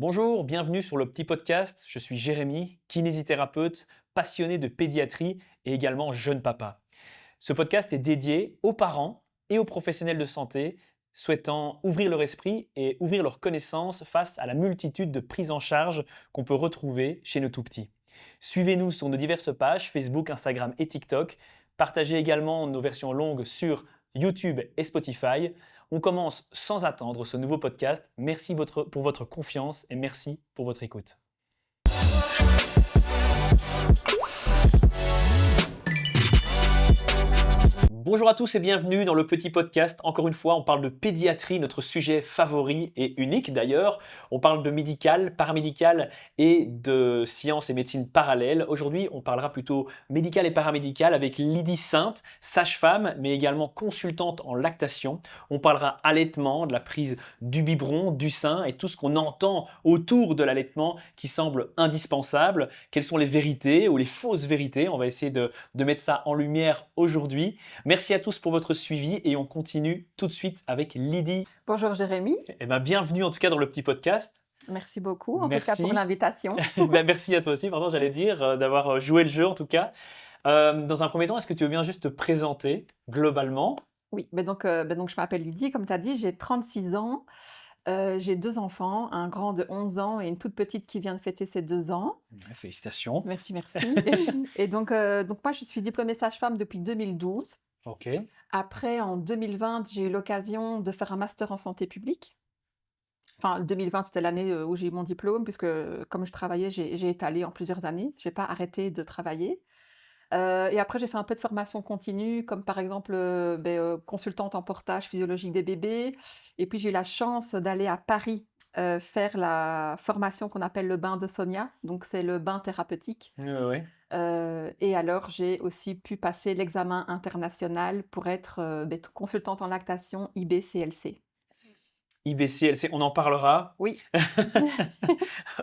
Bonjour, bienvenue sur le petit podcast. Je suis Jérémy, kinésithérapeute, passionné de pédiatrie et également jeune papa. Ce podcast est dédié aux parents et aux professionnels de santé souhaitant ouvrir leur esprit et ouvrir leurs connaissances face à la multitude de prises en charge qu'on peut retrouver chez nos tout petits. Suivez-nous sur nos diverses pages Facebook, Instagram et TikTok. Partagez également nos versions longues sur YouTube et Spotify. On commence sans attendre ce nouveau podcast. Merci pour votre confiance et merci pour votre écoute. Bonjour à tous et bienvenue dans le petit podcast. Encore une fois, on parle de pédiatrie, notre sujet favori et unique d'ailleurs. On parle de médical, paramédical et de sciences et médecine parallèle. Aujourd'hui, on parlera plutôt médical et paramédical avec Lydie Sainte, sage-femme, mais également consultante en lactation. On parlera allaitement, de la prise du biberon, du sein et tout ce qu'on entend autour de l'allaitement qui semble indispensable. Quelles sont les vérités ou les fausses vérités? On va essayer de mettre ça en lumière aujourd'hui. Merci à tous pour votre suivi et on continue tout de suite avec Lydie. Bonjour Jérémy, Bienvenue en tout cas dans le petit podcast. merci beaucoup en tout cas pour Merci. l'invitation. Merci à toi aussi, pardon, j'allais dire, d'avoir joué le jeu en tout cas. Dans un premier temps, est-ce que tu veux bien juste te présenter globalement? Oui, donc je m'appelle Lydie, comme tu as dit, j'ai 36 ans, j'ai 2 enfants, un grand de 11 ans et une toute petite qui vient de fêter ses 2 ans. Ouais, félicitations. Merci, merci. Et donc moi je suis diplômée sage-femme depuis 2012. Ok. Après en 2020, j'ai eu l'occasion de faire un master en santé publique. Enfin 2020 c'était l'année, où j'ai eu mon diplôme puisque comme je travaillais, j'ai étalé en plusieurs années. J'ai pas arrêté de travailler. Et après j'ai fait un peu de formation continue comme par exemple, consultante en portage physiologique des bébés et puis j'ai eu la chance d'aller à Paris, faire la formation qu'on appelle le bain de Sonia, donc c'est le bain thérapeutique. Ouais. Et alors j'ai aussi pu passer l'examen international pour être, consultante en lactation IBCLC. IBCLC, on en parlera. Oui,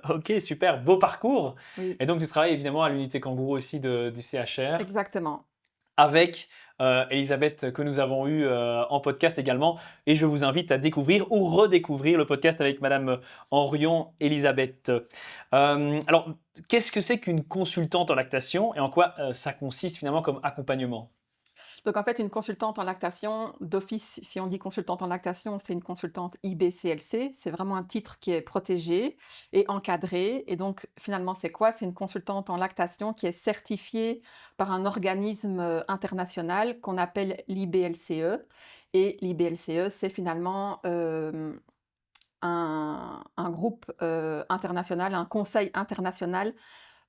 Ok, super, beau parcours. oui, Et donc tu travailles évidemment à l'unité kangourou aussi du CHR. exactement. Avec Elisabeth que nous avons eue en podcast également. Et je vous invite à découvrir ou redécouvrir le podcast avec Madame Henrion Elisabeth. Alors, qu'est-ce que c'est qu'une consultante en lactation et en quoi ça consiste finalement comme accompagnement? Donc en fait, une consultante en lactation, d'office, si on dit consultante en lactation, c'est une consultante IBCLC. C'est vraiment un titre qui est protégé et encadré. Et donc finalement, c'est quoi? C'est une consultante en lactation qui est certifiée par un organisme international qu'on appelle l'IBLCE. Et l'IBLCE, c'est finalement un groupe international, un conseil international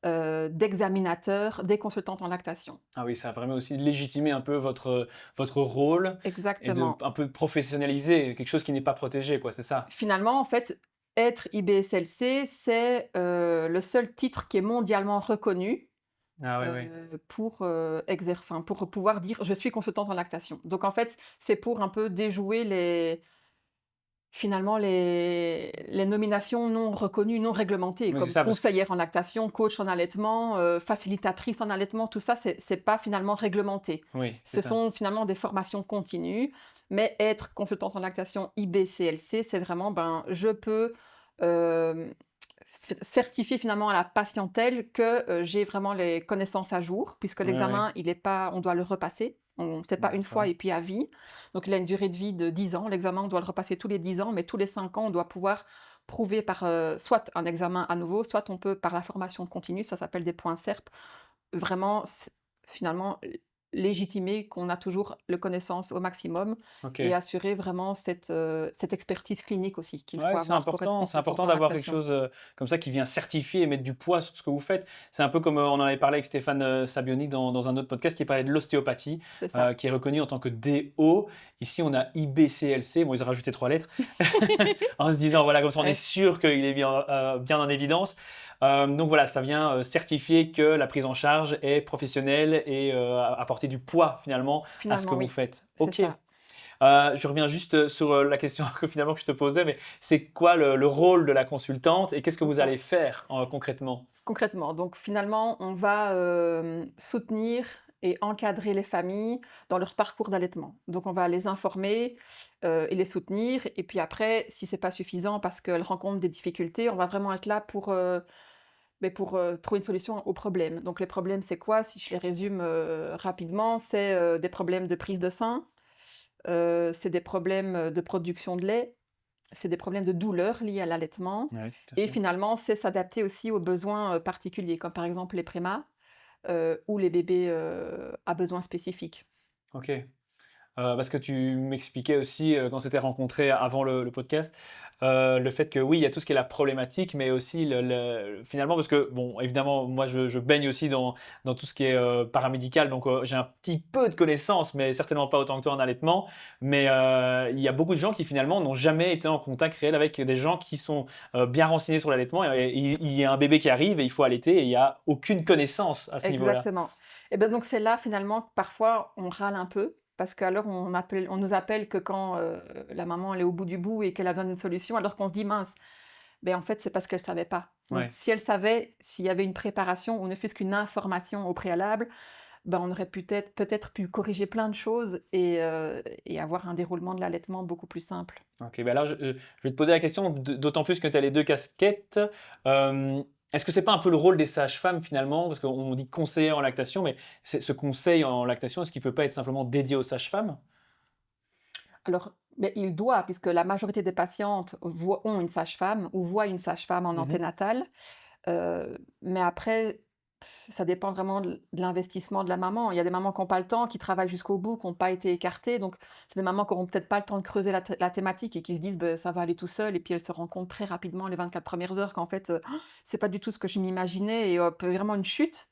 d'examinateurs des consultantes en lactation. Ah oui, ça permet aussi de légitimer un peu votre rôle et de Exactement. un peu professionnaliser quelque chose qui n'est pas protégé, quoi, c'est ça? Finalement, en fait, être IBSLC, c'est, le seul titre qui est mondialement reconnu, Ah oui, oui. pour pouvoir dire: «Je suis consultante en lactation». Donc en fait, c'est pour un peu déjouer les nominations non reconnues, non réglementées, Oui, c'est comme ça parce que conseillère en lactation, coach en allaitement, facilitatrice en allaitement, tout ça, c'est pas finalement réglementé. oui, c'est Ce ça. sont finalement des formations continues, mais être consultante en lactation IBCLC, c'est vraiment, ben, je peux, hem, certifier finalement à la patientèle que, j'ai vraiment les connaissances à jour, puisque Ouais, ouais. l'examen, il est pas on doit le repasser. C'est pas une fois D'accord. et puis à vie. Donc il a une durée de vie de 10 ans. L'examen, on doit le repasser tous les 10 ans, mais tous les 5 ans, on doit pouvoir prouver par, soit un examen à nouveau, soit on peut par la formation continue, ça s'appelle des points SERP, vraiment finalement légitimer qu'on a toujours le connaissance au maximum et OK. assurer vraiment cette expertise clinique aussi qu'il faut Ouais, avoir pour être c'est consultante important en d'avoir quelque lactation. chose, comme ça qui vient certifier et mettre du poids sur ce que vous faites. C'est un peu comme, on en avait parlé avec Stéphane, Sabioni dans un autre podcast qui parlait de l'ostéopathie, C'est ça. qui est reconnue en tant que DO. Ici, on a IBCLC, bon, ils ont rajouté 3 lettres, en se disant, voilà, comme ça, on est Ouais, sûr qu'il est bien en évidence. Donc voilà, ça vient, certifier que la prise en charge est professionnelle et apporter du poids finalement à ce que finalement vous oui, faites. c'est OK. ça. Je reviens juste, sur, la question que je te posais, mais c'est quoi le rôle de la consultante et qu'est-ce que C'est vous ça. allez faire, concrètement? Concrètement, donc finalement, on va, soutenir et encadrer les familles dans leur parcours d'allaitement. Donc on va les informer, et les soutenir et puis après, si c'est pas suffisant parce qu'elles rencontrent des difficultés, on va vraiment être là pour trouver une solution au problème. Donc les problèmes, c'est quoi? Si je les résume, rapidement, c'est, des problèmes de prise de sein, c'est des problèmes, de production de lait, c'est des problèmes de douleur liés à l'allaitement Ouais, tout à et fait. finalement, c'est s'adapter aussi aux besoins, particuliers, comme par exemple les prémas, ou les bébés, à besoins spécifiques. OK. Parce que tu m'expliquais aussi, quand on s'était rencontrés avant le podcast, le fait que oui, il y a tout ce qui est la problématique, mais aussi finalement parce que bon, évidemment, moi je baigne aussi dans tout ce qui est, paramédical, donc j'ai un petit peu de connaissances, mais certainement pas autant que toi en allaitement. Mais il y a beaucoup de gens qui finalement n'ont jamais été en contact réel avec des gens qui sont, bien renseignés sur l'allaitement et il y a un bébé qui arrive et il faut allaiter et il y a aucune connaissance à ce niveau-là. Exactement. Et ben donc c'est là finalement que parfois on râle un peu parce qu'alors on nous appelle que quand, la maman elle est au bout du bout et qu'elle a besoin d'une solution alors qu'on se dit: «Mince, ben en fait c'est parce qu'elle savait pas». Donc Ouais. si elle savait, s'il y avait une préparation ou ne fût-ce qu'une information au préalable, ben on aurait peut-être pu corriger plein de choses et avoir un déroulement de l'allaitement beaucoup plus simple. OK, bah, alors je vais te poser la question d'autant plus que tu as les 2 casquettes. Est-ce que c'est pas un peu le rôle des sages-femmes finalement? Parce qu'on dit conseiller en lactation, mais ce conseil en lactation, est-ce qu'il peut pas être simplement dédié aux sages-femmes? Alors, beh, il doit puisque la majorité des patientes ont une sage-femme ou voient une sage-femme en Mmh. anténatale. Mais après, ça dépend vraiment de l'investissement de la maman. Il y a des mamans qui ont pas le temps, qui travaillent jusqu'au bout, qui ont pas été écartées, donc c'est des mamans qui auront peut-être pas le temps de creuser la thématique et qui se disent: «Beh, ça va aller tout seul» et puis elles se rendent compte très rapidement les 24 premières heures qu'en fait, c'est pas du tout ce que je m'imaginais et hop, vraiment une chute.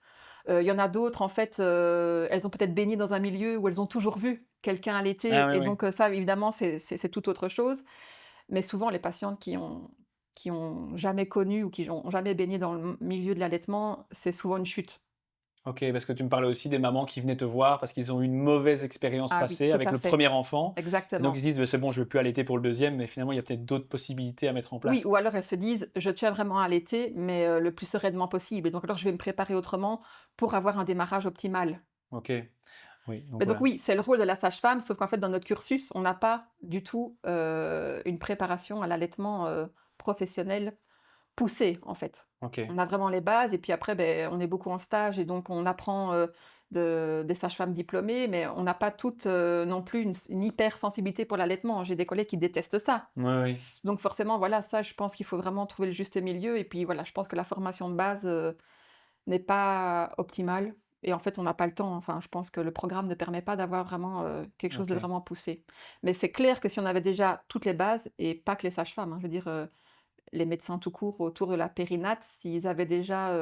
Il y en a d'autres en fait, elles ont peut-être baigné dans un milieu où elles ont toujours vu quelqu'un Ah allaiter oui, et oui. donc ça évidemment c'est tout autre chose. Mais souvent les patientes qui ont jamais connu ou qui ont jamais baigné dans le milieu de l'allaitement, c'est souvent une chute. OK, parce que tu me parlais aussi des mamans qui venaient te voir parce qu'ils ont eu une mauvaise expérience Ah oui, passée tout avec à le fait, premier enfant et donc ils exactement. se disent: «Beh, c'est bon, je ne veux plus allaiter pour le deuxième, mais finalement il y a peut-être d'autres possibilités à mettre en Oui, place». ou alors elles se disent: «Je tiens vraiment à allaiter, mais le plus sereinement possible et donc alors je vais me préparer autrement pour avoir un démarrage optimal». OK, oui, donc Mais donc voilà. oui, c'est le rôle de la sage-femme, sauf qu'en fait dans notre cursus, on n'a pas du tout, une préparation à l'allaitement, professionnelle poussée, en fait. OK. On a vraiment les bases et puis après, beh, on est beaucoup en stage et donc on apprend, des sages-femmes diplômées, mais on n'a pas toutes, non plus une hypersensibilité pour l'allaitement. J'ai des collègues qui détestent ça. Oui, oui. Donc forcément, voilà, ça, je pense qu'il faut vraiment trouver le juste milieu et puis voilà, je pense que la formation de base, n'est pas optimale et en fait, on n'a pas le temps. Enfin, je pense que le programme ne permet pas d'avoir vraiment, quelque chose de OK. vraiment poussé. Mais c'est clair que si on avait déjà toutes les bases et pas que les sages-femmes, hein, je veux dire, les médecins tout court autour de la périnate, s'ils avaient déjà,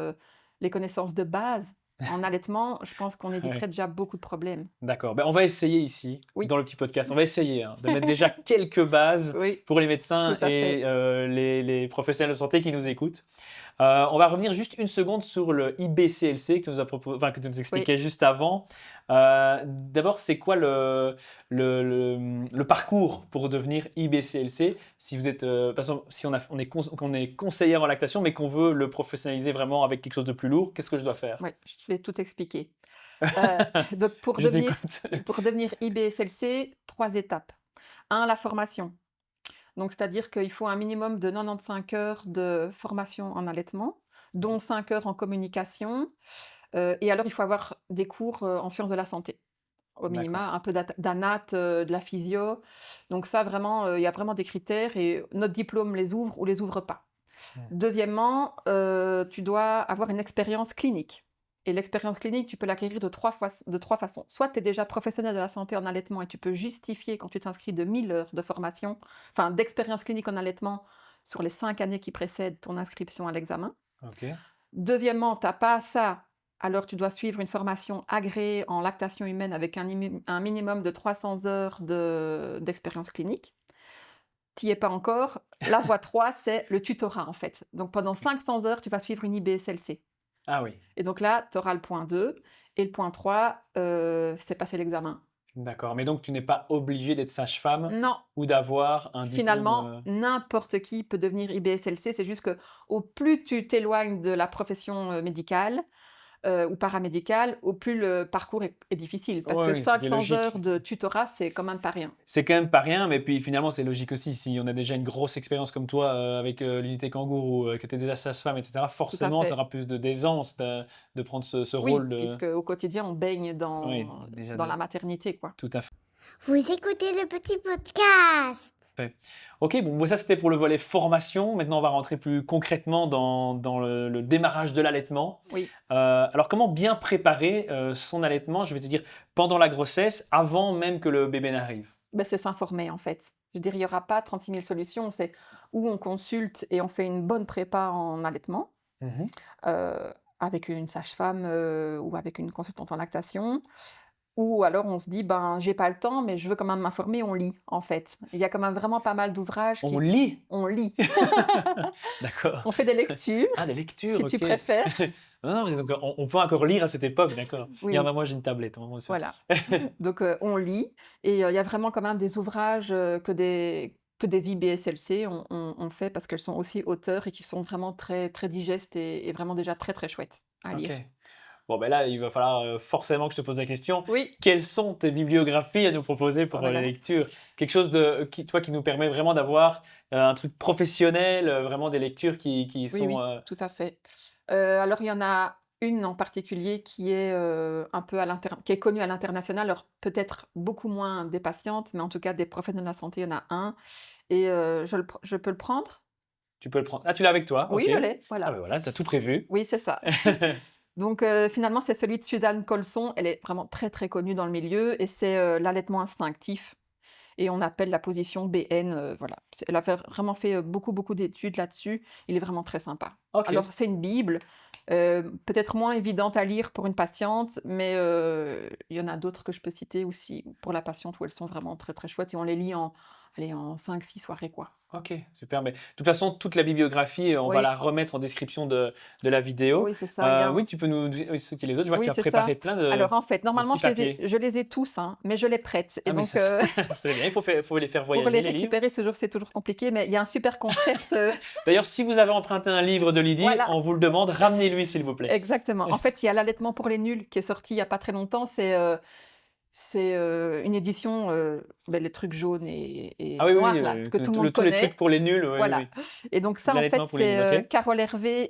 les connaissances de base en allaitement, je pense qu'on éviterait Ouais. déjà beaucoup de problèmes. D'accord. Ben, on va essayer ici, Oui, dans le petit podcast, on va essayer, hein, de mettre déjà quelques bases oui, pour les tout médecins à et fait. les professionnels de santé qui nous écoutent. On va revenir juste une seconde sur le IBCLC que tu nous as que tu nous Oui. expliquais juste avant. D'abord, c'est quoi le parcours pour devenir IBCLC? Si vous êtes, par exemple, si on est conseillère en lactation, mais qu'on veut le professionnaliser vraiment avec quelque chose de plus lourd, qu'est-ce que je dois faire? Ouais, je vais tout expliquer. Heu, donc Je t'écoute. pour devenir IBSLC, 3 étapes. Un, la formation. Donc c'est-à-dire qu'il faut un minimum de 95 heures de formation en allaitement, dont 5 heures en communication, et alors il faut avoir des cours, en sciences de la santé, au minima, D'accord. un peu d'anat, de la physio. Donc ça vraiment, il y a vraiment des critères et notre diplôme les ouvre ou les ouvre pas. Mmh. Deuxièmement, tu dois avoir une expérience clinique et l'expérience clinique, tu peux l'acquérir de 3 façons. Soit tu es déjà professionnel de la santé en allaitement et tu peux justifier quand tu t'inscris de 1000 heures de formation, enfin d'expérience clinique en allaitement sur les 5 années qui précèdent ton inscription à l'examen. OK. Deuxièmement, tu as pas ça, alors tu dois suivre une formation agréée en lactation humaine avec un minimum de 300 heures d'expérience clinique. Tu y es pas encore. La voie 3, c'est le tutorat, en fait. Donc pendant OK. 500 heures, tu vas suivre une IBSLC Ah oui. et donc là, tu auras le point 2 et le point 3, c'est passer l'examen. D'accord, mais donc tu n'es pas obligé d'être sage-femme Non, ou d'avoir un diplôme, finalement, n'importe qui peut devenir IBSLC. C'est juste que au plus tu t'éloignes de la profession, médicale, ou paramédical, au plus le parcours est difficile. Parce Oui, que oui, ce qui est 500 heures logique. de tutorat, c'est quand même pas rien. C'est quand même pas rien, mais puis finalement, c'est logique aussi. Si on a déjà une grosse expérience comme toi avec l'unité kangourou, que tu es déjà sage-femme, etc., Tout à forcément, tu fait. auras plus d'aisance de prendre ce rôle Oui, de. puisque au quotidien, on baigne Oui, déjà dans de. la maternité, quoi. Tout à fait. Vous écoutez le petit podcast. Ok, bon, moi, ça c'était pour le volet formation. Maintenant, on va rentrer plus concrètement dans le démarrage de l'allaitement. Oui. Alors, comment bien préparer son allaitement, je vais te dire, pendant la grossesse, avant même que le bébé n'arrive? Ben, c'est s'informer, en fait. Je veux dire, il y aura pas 36 000 solutions. C'est où on consulte et on fait une bonne prépa en allaitement, Mhm. heu, avec une sage-femme, ou avec une consultante en lactation. Ou alors on se dit: «Ben, j'ai pas le temps, mais je veux quand même m'informer», on lit, en fait. Il y a quand même vraiment pas mal d'ouvrages qui On s lit? on lit. D'accord. On fait des lectures, Ah, des lectures, si tu ok. préfères. Non, non, mais donc, on peut encore lire à cette époque, d'accord. Oui, Regarde, oui, moi j'ai une tablette, hein, moi aussi. voilà. Donc on lit et il y a vraiment quand même des ouvrages, que des IBSLC ont fait parce qu'elles sont aussi auteurs et qui sont vraiment très, très digestes et vraiment déjà très, très chouettes à Ok. lire. Bon, ben là, il va falloir forcément que je te pose la question. Oui, Quelles sont tes bibliographies à nous proposer pour la voilà. lecture? Quelque chose qui nous permet vraiment d'avoir un truc professionnel, vraiment des lectures qui Oui, sont. oui, tout à fait. Alors il y en a une en particulier qui est, un peu qui est connue à l'international, alors peut-être beaucoup moins des patientes, mais en tout cas des professionnels de la santé, il y en a un et je peux le prendre? Tu peux le prendre. Ah, tu l'as avec toi, Oui, ok. je l'ai, Ah, ben voilà. voilà, tu as tout prévu. Oui, c'est ça. Donc finalement, c'est celui de Suzanne Colson. Elle est vraiment très, très connue dans le milieu et c'est, l'allaitement instinctif et on appelle la position BN, voilà. Elle a vraiment fait, beaucoup, beaucoup d'études là-dessus. Il est vraiment très sympa. Ok. Alors c'est une bible, peut-être moins évidente à lire pour une patiente, mais il y en a d'autres que je peux citer aussi pour la patiente où elles sont vraiment très, très chouettes et on les lit en 5-6 soirées, quoi. Ok, super. Mais de toute façon, toute la bibliographie, on va Oui, la remettre en description de la vidéo. oui, c'est ça. Il y a Oui, un tu peux nous citer les autres. Je vois que tu Oui, as c'est préparé ça. plein Alors en fait, de normalement petits papiers. je les ai tous, hein, mais je les prête et Ah, mais donc ça, c'est très bien. Faut les faire pour les voyager, les livres. récupérer c'est toujours compliqué, mais il y a un super concept, D'ailleurs, si vous avez emprunté un livre de Lydie, voilà, on vous le demande, ramenez-lui, s'il vous plaît. exactement. En fait, il y a «L'allaitement pour les nuls» qui est sorti il y a pas très longtemps. C'est une édition, les trucs jaunes Ah et oui, oui, oui, noirs là, que tout le monde tous les trucs connaît. pour les nuls, oui, oui, Voilà oui. et donc ça, en fait, L'allaitement pour les nuls, c'est, ok. Carole Hervé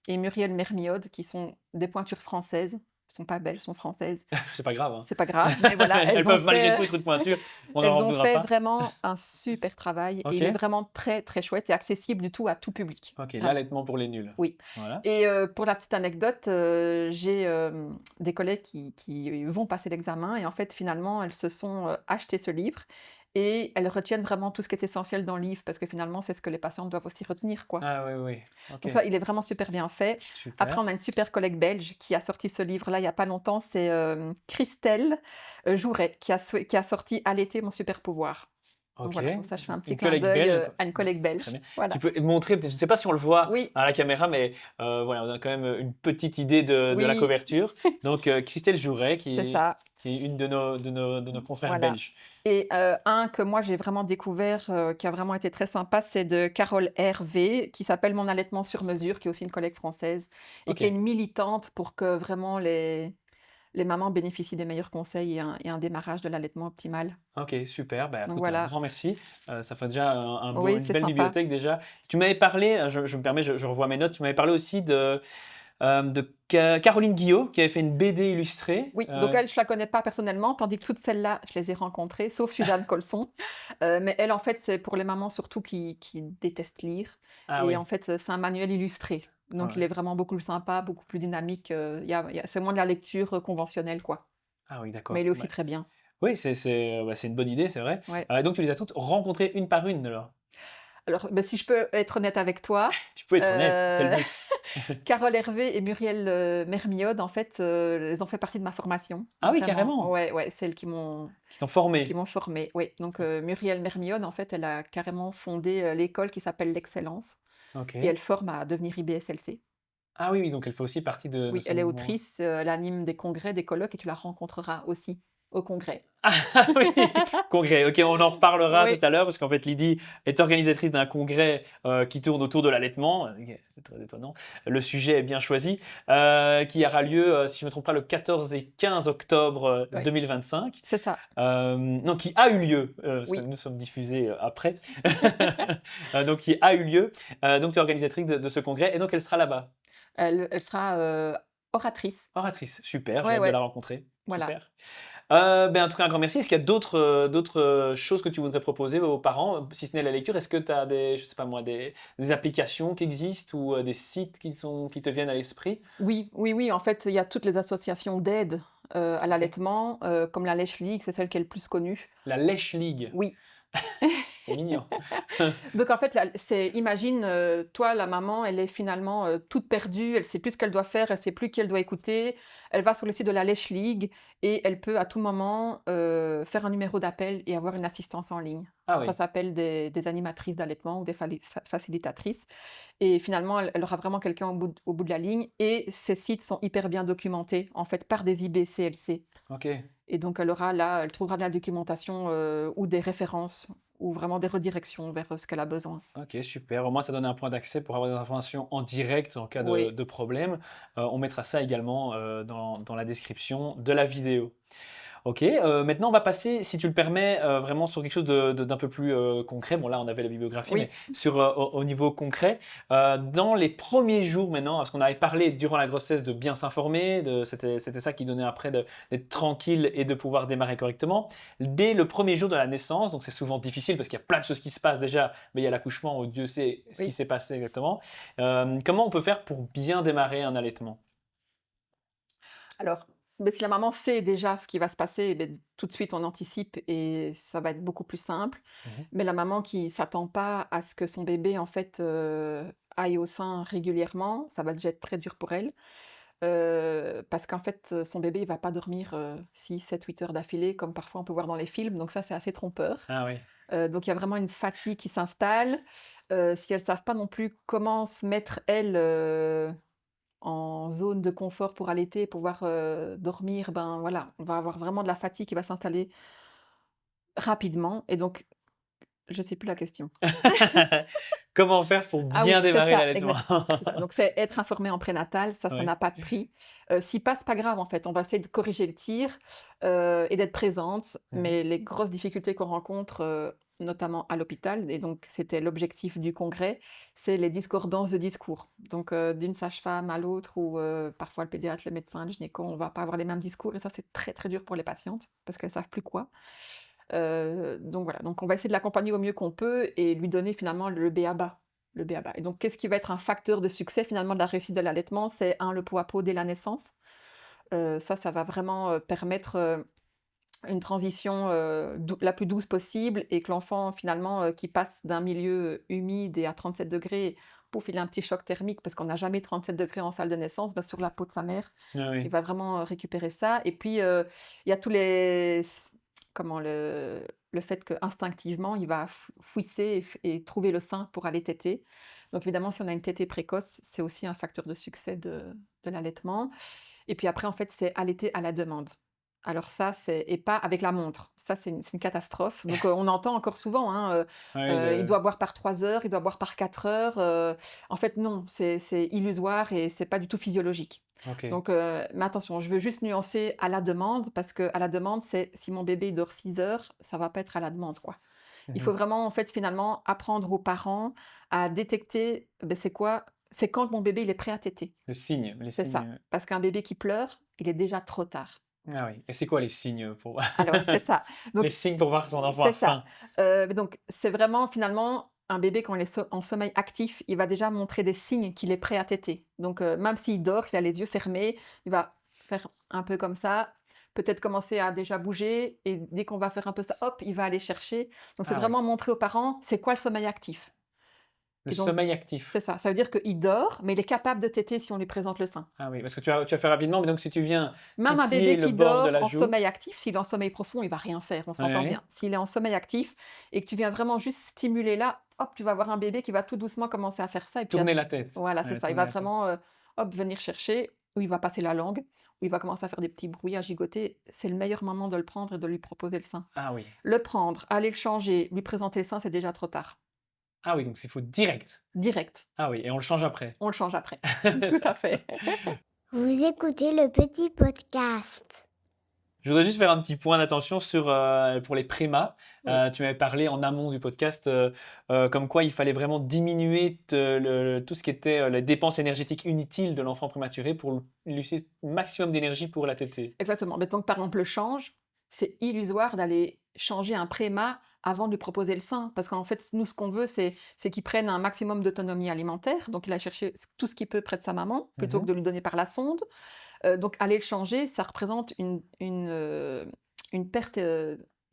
et Muriel Mermiode qui sont des pointures françaises. Elles sont pas belges, elles sont françaises. C'est pas grave, hein. C'est pas grave, mais voilà, Elles peuvent malgré tout être une pointure, on n'en elles ont voudra fait pas. vraiment un super travail et il est Ok, vraiment très, très chouette et accessible du tout à tout public, ok, vraiment. l'allaitement pour les nuls. Oui Voilà. et pour la petite anecdote, j'ai, des collègues qui vont passer l'examen et en fait, finalement, elles se sont, achetées ce livre et elles retiennent vraiment tout ce qui est essentiel dans le livre parce que finalement, c'est ce que les patientes doivent aussi retenir, quoi. Ah oui, oui, ok, Donc ça, il est vraiment super bien fait. Après, super. on a une super collègue belge qui a sorti ce livre-là il y a pas longtemps, c'est, Christelle, Jouret qui a sorti «Allaiter mon super pouvoir». Donc Ok, voilà, comme ça je fais un petit une clin collègue d'œil, belge, à une collègue c'est très belge. bien. Tu Voilà. peux montrer, je ne sais pas si on le voit Oui, à la caméra, mais voilà, on a quand même une petite idée de la oui, couverture. Donc, Christelle Jouret, c'est ça, qui est une de nos confrères voilà belges. et un que moi j'ai vraiment découvert, qui a vraiment été très sympa, c'est de Carole Hervé, qui s'appelle «Mon allaitement sur mesure», qui est aussi une collègue française et Ok, qui est une militante pour que vraiment les mamans bénéficient des meilleurs conseils et un démarrage de l'allaitement optimal. ok, super. Bah, Donc écoute, un voilà. grand merci. Ça fait déjà Oui, une c'est belle sympa. bibliothèque déjà. Tu m'avais parlé, je me permets, je revois mes notes, tu m'avais parlé aussi de Caroline Guillot, qui avait fait une BD illustrée. Oui, donc elle, je la connais pas personnellement, tandis que toutes celles-là, je les ai rencontrées, sauf Suzanne Colson. Mais elle, en fait, c'est pour les mamans surtout qui détestent lire Ah et oui, en fait, c'est un manuel illustré. ah Donc il ouais. est vraiment beaucoup plus sympa, beaucoup plus dynamique, c'est moins de la lecture, conventionnelle, quoi. Ah oui, Mais d'accord. il est aussi Ouais. très bien. Oui, c'est une bonne idée, c'est vrai. Ouais. Donc tu les as toutes rencontrées une par une alors? Alors, bah, si je peux être honnête avec toi, Tu peux être honnête, c'est le heu, but. Carole Hervé et Muriel, Mermiode, en fait, elles ont fait partie de ma formation. Ah oui, Vraiment. carrément! Ouais, ouais, celles Qui t'ont qui formé? m'ont formée, oui. Donc Muriel Mermiode, en fait, elle a carrément fondé, l'école qui s'appelle l'Excellence et OK. elle forme à devenir IBSLC. Ah oui, oui, donc elle fait aussi partie de Oui, ce elle est mouvement. autrice, elle anime des congrès, des colloques et tu la rencontreras aussi. au congrès. Ah oui, congrès. OK, on en reparlera Oui, tout à l'heure parce qu'en fait, Lydie est organisatrice d'un congrès, qui tourne autour de l'allaitement. OK, c'est très étonnant. Le sujet est bien choisi, qui aura lieu, si je ne me trompe pas, le 14 et 15 octobre, oui, 2025. c'est ça. Non, qui a eu lieu, parce que Oui, nous sommes diffusés, après. Donc qui a eu lieu. Donc tu es organisatrice de ce congrès et donc elle sera là-bas? elle sera, oratrice. Oratrice, super, j'ai Ouais, hâte de ouais, la rencontrer. voilà. Super. En tout cas, un grand merci. Est-ce qu'il y a d'autres, choses que tu voudrais proposer aux parents, si ce n'est la lecture? Est-ce que tu as des, je sais pas moi, des applications qui existent ou, des sites qui te viennent à l'esprit? Oui, oui, oui, en fait, il y a toutes les associations d'aide, à OK. l'allaitement, comme la Lèche League, c'est celle qui est le plus connue. La Lèche League, Oui. c'est mignon. Donc en fait, imagine, toi, la maman, elle est finalement, toute perdue, elle sait plus ce qu'elle doit faire, elle sait plus qui elle doit écouter. Elle va sur le site de la Lèche League et elle peut à tout moment, faire un numéro d'appel et avoir une assistance en ligne. Ah Ça oui, s'appelle des animatrices d'allaitement ou des facilitatrices et finalement, elle aura vraiment quelqu'un au bout de la ligne et ces sites sont hyper bien documentés, en fait, par des IBCLC. OK. Et donc elle trouvera de la documentation, ou des références ou vraiment des redirections vers, ce qu'elle a besoin. OK, super. Au moins, ça donne un point d'accès pour avoir des informations en direct en cas de Oui. de problème. On mettra ça également, dans la description de la vidéo. OK, maintenant on va passer, si tu le permets, vraiment sur quelque chose d'un peu plus, concret. Bon là, on avait la bibliographie, mais Oui, sur, au niveau concret, dans les premiers jours maintenant, parce qu'on avait parlé durant la grossesse de bien s'informer, c'était ça qui donnait après d'être tranquille et de pouvoir démarrer correctement. Dès le premier jour de la naissance, donc c'est souvent difficile parce qu'il y a plein de choses qui se passent déjà, mais il y a l'accouchement où Dieu sait ce qui oui. s'est passé exactement. Comment on peut faire pour bien démarrer un allaitement? Alors, beh, si la maman sait déjà ce qui va se passer, beh, tout de suite on anticipe et ça va être beaucoup plus simple. Mmh. Mais la maman qui s'attend pas à ce que son bébé en fait, aille au sein régulièrement, ça va déjà être très dur pour elle. Parce qu'en fait, son bébé il va pas dormir, 6, 7, 8 heures d'affilée comme parfois on peut voir dans les films, donc ça c'est assez trompeur. Ah oui. Donc il y a vraiment une fatigue qui s'installe. Si elles savent pas non plus comment se mettre elles, en zone de confort pour allaiter, pouvoir, dormir, ben, voilà, on va avoir vraiment de la fatigue qui va s'installer rapidement et donc je sais plus la question. Comment faire pour Ah bien oui, c'est démarrer ça, l'allaitement? exact, c'est ça. Donc c'est être informé en prénatal, ça Oui. n'a pas de prix. S'il passe, pas grave en fait, on va essayer de corriger le tir, et d'être présente, Mmh. mais les grosses difficultés qu'on rencontre, notamment à l'hôpital et donc c'était l'objectif du congrès, c'est les discordances de discours. Donc d'une sage-femme à l'autre ou parfois le pédiatre, le médecin, le gynéco, on va pas avoir les mêmes discours et ça c'est très, très dur pour les patientes parce qu'elles savent plus quoi. Donc voilà, donc on va essayer de l'accompagner au mieux qu'on peut et lui donner finalement le b.a.-ba, le b.a.-ba et donc qu'est-ce qui va être un facteur de succès finalement de la réussite de l'allaitement? C'est un le pot à pot dès la naissance. Ça va vraiment, permettre, une transition, la plus douce possible et que l'enfant finalement, qui passe d'un milieu, humide et à 37 degrés, pouf, il a un petit choc thermique parce qu'on n'a jamais 37 degrés en salle de naissance, bah, sur la peau de sa mère. Ah Il oui. va vraiment, récupérer ça et puis, il y a tous les comment le fait qu'instinctivement, il va fouisser et trouver le sein pour aller téter. Donc évidemment, si on a une tétée précoce, c'est aussi un facteur de succès de l'allaitement et puis après, en fait, c'est allaiter à la demande. Alors ça, c'est et pas avec la montre. Ça, c'est une catastrophe. Donc, on entend encore souvent, hein, Ah oui, il doit boire par 3 heures, il doit boire par 4 heures, en fait, non, c'est illusoire et c'est pas du tout physiologique. OK. Donc, mais attention, je veux juste nuancer à la demande parce que à la demande, c'est si mon bébé il dort 6 heures, ça va pas être à la demande, quoi. Il Mmh. faut vraiment, en fait, finalement, apprendre aux parents à détecter, beh, c'est quand mon bébé il est prêt à téter. Le signe, les C'est ça, signes, parce qu'un bébé qui pleure, il est déjà trop tard. ah oui, et c'est quoi les signes pour Alors c'est ça, les donc signes pour voir que son enfant a c'est ça, faim? donc c'est vraiment finalement un bébé quand il est en sommeil actif, il va déjà montrer des signes qu'il est prêt à téter. Donc même s'il dort, il a les yeux fermés, il va faire un peu comme ça, peut-être commencer à déjà bouger et dès qu'on va faire un peu ça, hop, il va aller chercher. Donc c'est Ah oui, vraiment montrer aux parents, c'est quoi le sommeil actif? le Et donc sommeil actif. c'est ça veut dire qu'il dort, mais il est capable de téter si on lui présente le sein. Ah oui, parce que tu as fait rapidement, mais donc si tu viens Même un titiller bébé le qui bord de dort la en joue, sommeil actif, s'il est en sommeil profond, il va rien faire, on oui, s'entend oui, bien. S'il est en sommeil actif et que tu viens vraiment juste stimuler là, hop, tu vas avoir un bébé qui va tout doucement commencer à faire ça et puis tourner la tête. voilà, c'est Ouais, ça, il tourner va la tête. vraiment, hop, venir chercher où il va passer la langue, où il va commencer à faire des petits bruits, à gigoter, c'est le meilleur moment de le prendre et de lui proposer le sein. Ah oui. Le prendre, aller le changer, lui présenter le sein, c'est déjà trop tard. Ah oui, donc il faut direct. Direct, Ah oui, et on le change après. on le change après. Tout à fait. Vous écoutez le petit podcast. Je voudrais juste faire un petit point d'attention sur, pour les prémas. Oui, Tu m'avais parlé en amont du podcast, comme quoi il fallait vraiment diminuer tout ce qui était, les dépenses énergétiques inutiles de l'enfant prématuré pour lui laisser le maximum d'énergie pour la tétée. exactement. Mais donc, par exemple, le change, c'est illusoire d'aller changer un préma avant de lui proposer le sein. Parce qu'en fait, nous, ce qu'on veut, c'est qu'il prenne un maximum d'autonomie alimentaire. Donc, il a cherché tout ce qu'il peut près de sa maman, plutôt que Mmh. de lui donner par la sonde. Donc aller le changer, ça représente une perte,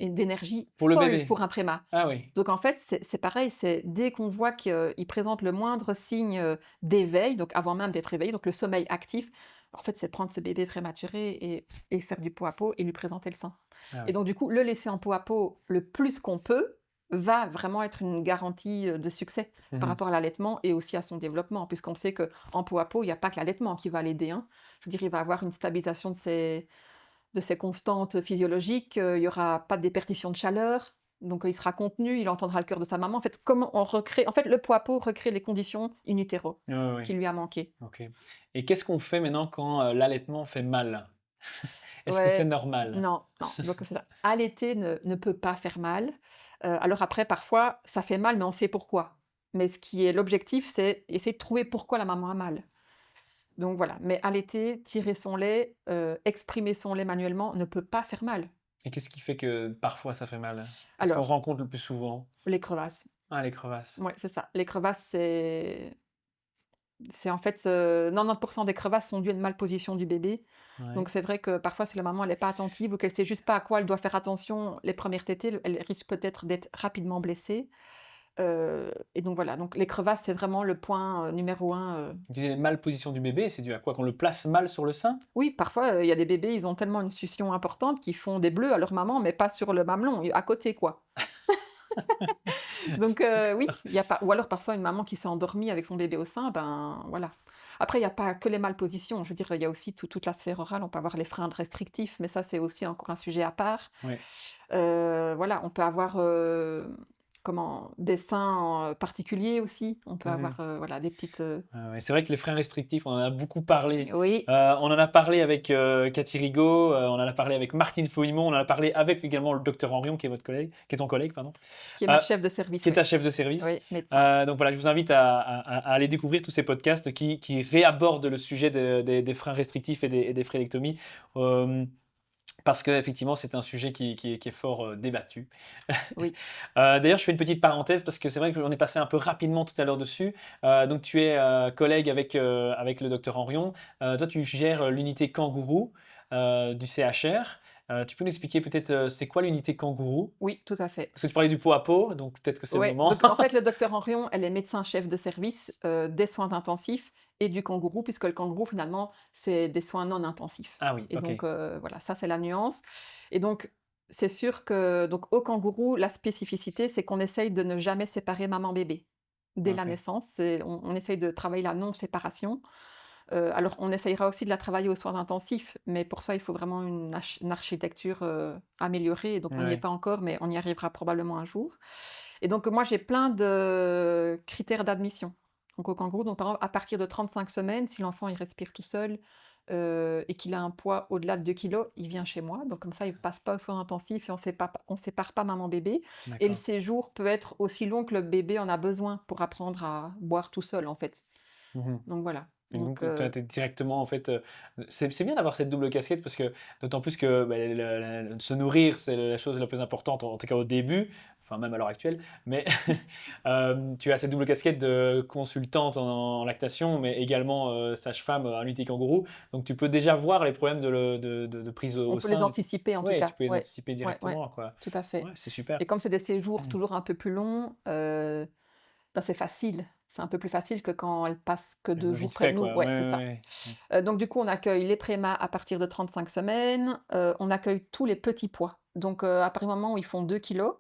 d'énergie Pour le folle bébé? pour un préma. Ah oui. Donc en fait, c'est pareil, c'est dès qu'on voit qu'il présente le moindre signe, d'éveil, donc avant même d'être éveillé, donc le sommeil actif, en fait, c'est prendre ce bébé prématuré et faire du pot à pot et lui présenter le sein. Ah Et oui. donc du coup, le laisser en pot à pot le plus qu'on peut, va vraiment être une garantie, de succès par Mmh. rapport à l'allaitement et aussi à son développement. Puisqu'on sait qu'en pot à pot, il y a pas que l'allaitement qui va l'aider, hein. Je veux dire, il va avoir une stabilisation de ses constantes physiologiques, il y aura pas de déperdition de chaleur, donc il sera contenu, il entendra le cœur de sa maman. En fait, comment on recrée en fait, le pot à pot recrée les conditions in utero Oui, oui, qui oui. lui a manqué. OK. Et qu'est-ce qu'on fait maintenant quand, l'allaitement fait mal? Est-ce que c'est Ouais, normal? non, non, donc c'est ça. Allaiter ne peut pas faire mal. Alors après, parfois, ça fait mal, mais on sait pourquoi. Mais ce qui est l'objectif, c'est essayer de trouver pourquoi la maman a mal. Donc voilà, mais allaiter, tirer son lait, exprimer son lait manuellement ne peut pas faire mal. Et qu'est-ce qui fait que parfois ça fait mal? Qu'est-ce qu'on Alors, rencontre le plus souvent? les crevasses. Ah, les crevasses. Ouais, c'est ça. Les crevasses, c'est en fait, 90 des crevasses sont dues à une malposition du bébé. Ouais. Donc c'est vrai que parfois, si la maman elle est pas attentive ou qu'elle sait juste pas à quoi elle doit faire attention les premières tétées, elle risque peut-être d'être rapidement blessée. Et donc voilà, donc les crevasses, c'est vraiment le point, numéro un. Tu dis malposition du bébé, c'est dû à quoi? Qu'on le place mal sur le sein? Oui, parfois, il y a des bébés, ils ont tellement une succion importante qu'ils font des bleus à leur maman, mais pas sur le mamelon, à côté quoi. Donc oui, il y a pas ou alors parfois une maman qui s'est endormie avec son bébé au sein, ben voilà. Après il y a pas que les malpositions, je veux dire, il y a aussi toute la sphère orale, on peut avoir les freins restrictifs, mais ça c'est aussi encore un sujet à part. Ouais. Voilà, on peut avoir, des seins, particuliers aussi, on peut Mmh. avoir, voilà des petites, Ouais, c'est vrai que les freins restrictifs, on en a beaucoup parlé. oui, On en a parlé avec, Cathy Rigaud, on en a parlé avec Martine Fouillemont, on en a parlé avec également le docteur Henrion qui est votre collègue qui est ton collègue, pardon, qui est heu, ma chef de service, qui est oui. ta chef de service. Oui, médecin. Donc voilà, je vous invite à aller découvrir tous ces podcasts qui réabordent le sujet des freins restrictifs et des frénectomies, hem, parce qu'effectivement, c'est un sujet qui est fort, débattu. Oui, D'ailleurs, je fais une petite parenthèse parce que c'est vrai qu'on est passé un peu rapidement tout à l'heure dessus. Donc tu es, collègue avec le docteur Henrion. Toi, tu gères, l'unité kangourou, du CHR. Tu peux nous expliquer peut-être, c'est quoi l'unité kangourou? oui, tout à fait. Parce que tu parlais du pot à pot, donc peut-être que c'est le Ouais, moment. donc en fait, le docteur Henrion, elle est médecin chef de service, des soins intensifs et du kangourou, puisque le kangourou, finalement, c'est des soins non intensifs Ah oui, et OK. donc voilà, ça, c'est la nuance et donc c'est sûr que donc au kangourou, la spécificité, c'est qu'on essaye de ne jamais séparer maman-bébé. Dès la OK. naissance, on essaye de travailler la non-séparation. Alors on essayera aussi de la travailler aux soins intensifs, mais pour ça, il faut vraiment une architecture, améliorée et donc on n'y est Ouais. pas encore, mais on y arrivera probablement un jour. Et donc moi, j'ai plein de critères d'admission. Donc au kangourou, donc par exemple, à partir de 35 semaines, si l'enfant il respire tout seul, et qu'il a un poids au-delà de 2 kilos, il vient chez moi. Donc comme ça, il passe pas aux soins intensifs et on sépare pas maman-bébé. Et le D'accord. séjour peut être aussi long que le bébé en a besoin pour apprendre à boire tout seul, en fait. Mmh. Donc voilà. Et donc, Donc toi, tu es directement en fait, c'est bien d'avoir cette double casquette parce que d'autant plus que, bah, se nourrir, c'est la chose la plus importante, en tout cas au début, enfin même à l'heure actuelle. Mais, tu as cette double casquette de consultante en lactation, mais également, sage-femme à l'unité kangourou. Donc tu peux déjà voir les problèmes de prise on au peut les sein et anticiper en tout ouais, tu cas. peux les Ouais, anticiper ouais, ouais, directement, quoi. tout à fait. Ouais, c'est super. Et comme c'est des séjours Mmh. toujours un peu plus longs, ben, c'est facile. C'est un peu plus facile que quand elle passe que 2 jours Vite près de fait, nous. quoi. Ouais, Ouais, c'est ouais, ça. ouais. Ouais. Donc du coup, on accueille les prémas à partir de 35 semaines, on accueille tous les petits poids. Donc à partir du moment où ils font 2 kilos,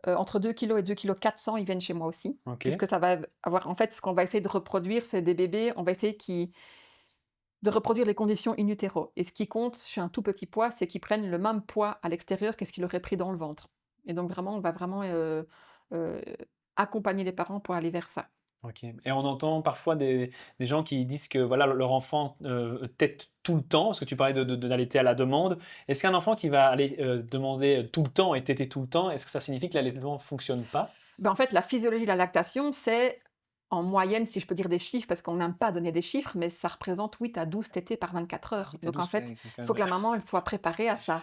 entre 2 kilos et 2,4 kg, ils viennent chez moi aussi. OK. Puisque ça va avoir en fait, ce qu'on va essayer de reproduire, c'est des bébés, on va essayer de reproduire les conditions in utero et ce qui compte chez un tout petit pois, c'est qu'ils prennent le même poids à l'extérieur qu'est-ce qu'il aurait pris dans le ventre et donc vraiment, on va vraiment, heu, accompagner les parents pour aller vers ça. OK et on entend parfois des gens qui disent que, voilà, leur enfant, tète tout le temps, parce que tu parlais d'allaiter à la demande. Est-ce qu'un enfant qui va aller, demander tout le temps et téter tout le temps, est-ce que ça signifie que l'allaitement ne fonctionne pas? Ben, en fait, la physiologie de la lactation, c'est en moyenne, si je peux dire des chiffres, parce qu'on n'aime pas donner des chiffres, mais ça représente 8 à 12 tétées par 24 heures. 8 à Donc en 12 fait, c'est quand il faut même que la maman, elle soit préparée à ça,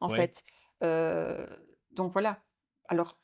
en ouais, fait. Heu, donc voilà. Alors,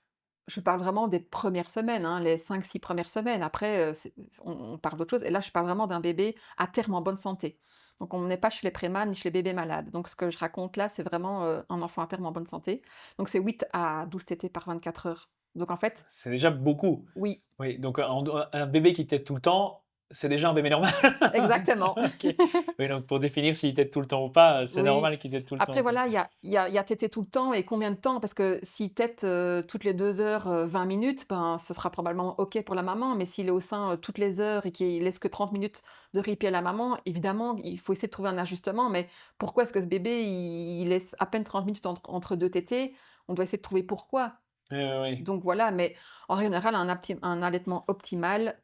je parle vraiment des premières semaines, hein, les 5-6 premières semaines. Après, on parle d'autre chose et là, je parle vraiment d'un bébé à terme en bonne santé. Donc on n'est pas chez les prémades ni chez les bébés malades. Donc ce que je raconte là, c'est vraiment, un enfant à terme en bonne santé. Donc c'est 8 à 12 tétées par 24 heures. Donc en fait, c'est déjà beaucoup. oui, Oui, donc un bébé qui tète tout le temps, c'est déjà un bébé normal? exactement. OK. Oui, donc pour définir s'il tète tout le temps ou pas, c'est Oui. normal qu'il tète tout le Après temps, quoi. voilà, il y a tété tout le temps et combien de temps? Parce que s'il tète, toutes les 2 heures, 20 minutes, ben, ce sera probablement OK pour la maman, mais s'il est au sein, toutes les heures et qu'il laisse que 30 minutes de répit à la maman, évidemment, il faut essayer de trouver un ajustement, mais pourquoi est-ce que ce bébé, il laisse à peine 30 minutes entre 2 tétées? On doit essayer de trouver pourquoi. Oui, oui, oui. Donc voilà, mais en général, un allaitement optimal,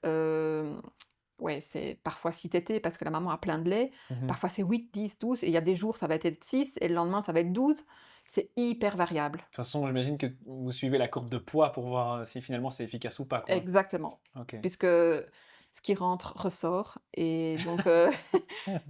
ouais, c'est parfois 6 tétées parce que la maman a plein de lait. Mmh. Parfois, c'est 8, 10, 12 et il y a des jours, ça va être 6 et le lendemain, ça va être 12. C'est hyper variable. De toute façon, j'imagine que vous suivez la courbe de poids pour voir, si finalement c'est efficace ou pas, quoi? Exactement, OK. puisque ce qui rentre ressort et donc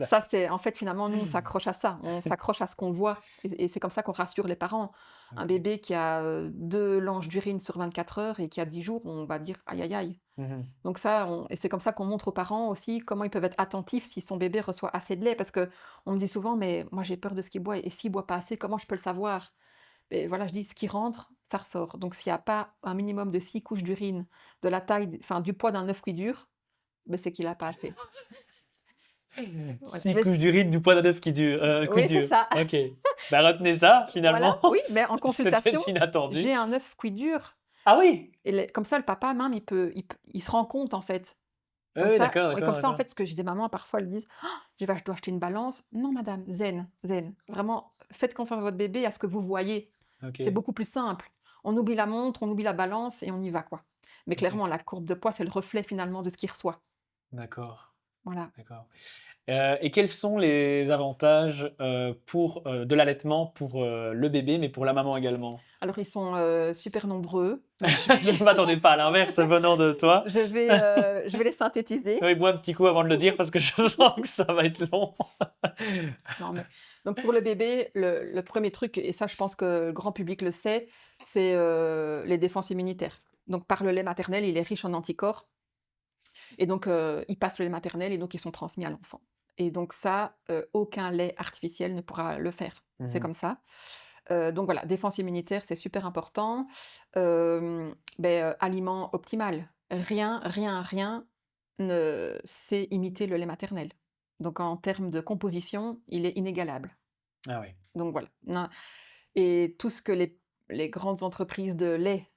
ça, c'est en fait, finalement, nous, on s'accroche à ça. On s'accroche à ce qu'on voit et c'est comme ça qu'on rassure les parents. Un OK. bébé qui a, 2 langes d'urine sur 24 heures et qui a 10 jours, on va dire: «Aïe, aïe, aïe». Mmh. Donc ça, et c'est comme ça qu'on montre aux parents aussi comment ils peuvent être attentifs si son bébé reçoit assez de lait. Parce que on me dit souvent: «Mais moi j'ai peur de ce qu'il boit et s'il boit pas assez, comment je peux le savoir?» Et voilà, je dis: «Ce qui rentre, ça ressort». Donc s'il y a pas un minimum de 6 couches d'urine de la taille enfin du poids d'un œuf cuit dur, beh, c'est qu'il a pas assez. Voilà, 6 couches d'urine du poids d'un œuf qui oui, c'est dure. ça. OK. Bah, retenez ça Voilà, finalement, oui, mais en c'était consultation, inattendu. j'ai un œuf cuit dur Ah oui! et comme ça le papa même il se rend compte en fait. Oui, Comme oui, ça d'accord, et d'accord, comme ça, en d'accord. fait, ce que j'ai des mamans parfois, elles disent: «Ah, je dois acheter une balance». Non madame, zen, zen. Vraiment, faites confiance à votre bébé, à ce que vous voyez. C'est OK, beaucoup plus simple. On oublie la montre, on oublie la balance et on y va, quoi. Mais OK. clairement, la courbe de poids, c'est le reflet finalement de ce qu'il reçoit. D'accord, Voilà. d'accord. Et quels sont les avantages, de l'allaitement pour, le bébé, mais pour la maman également? Alors ils sont, super nombreux, donc je vais Je ne m'attendais pas à l'inverse venant de toi. je vais les synthétiser. Oui, bois un petit coup avant de le dire parce que je sens que ça va être long. Non, mais donc pour le bébé, le 1er truc et ça je pense que le grand public le sait, c'est, les défenses immunitaires. Donc par le lait maternel, il est riche en anticorps et donc ils passent le lait maternel et donc ils sont transmis à l'enfant et donc ça, aucun lait artificiel ne pourra le faire. C'est Mmh. comme ça. Donc voilà, défense immunitaire, c'est super important. Aliment optimal. Rien, rien, rien ne sait imiter le lait maternel. Donc en termes de composition, il est inégalable. Ah oui. Donc voilà, non et tout ce que les grandes entreprises de lait,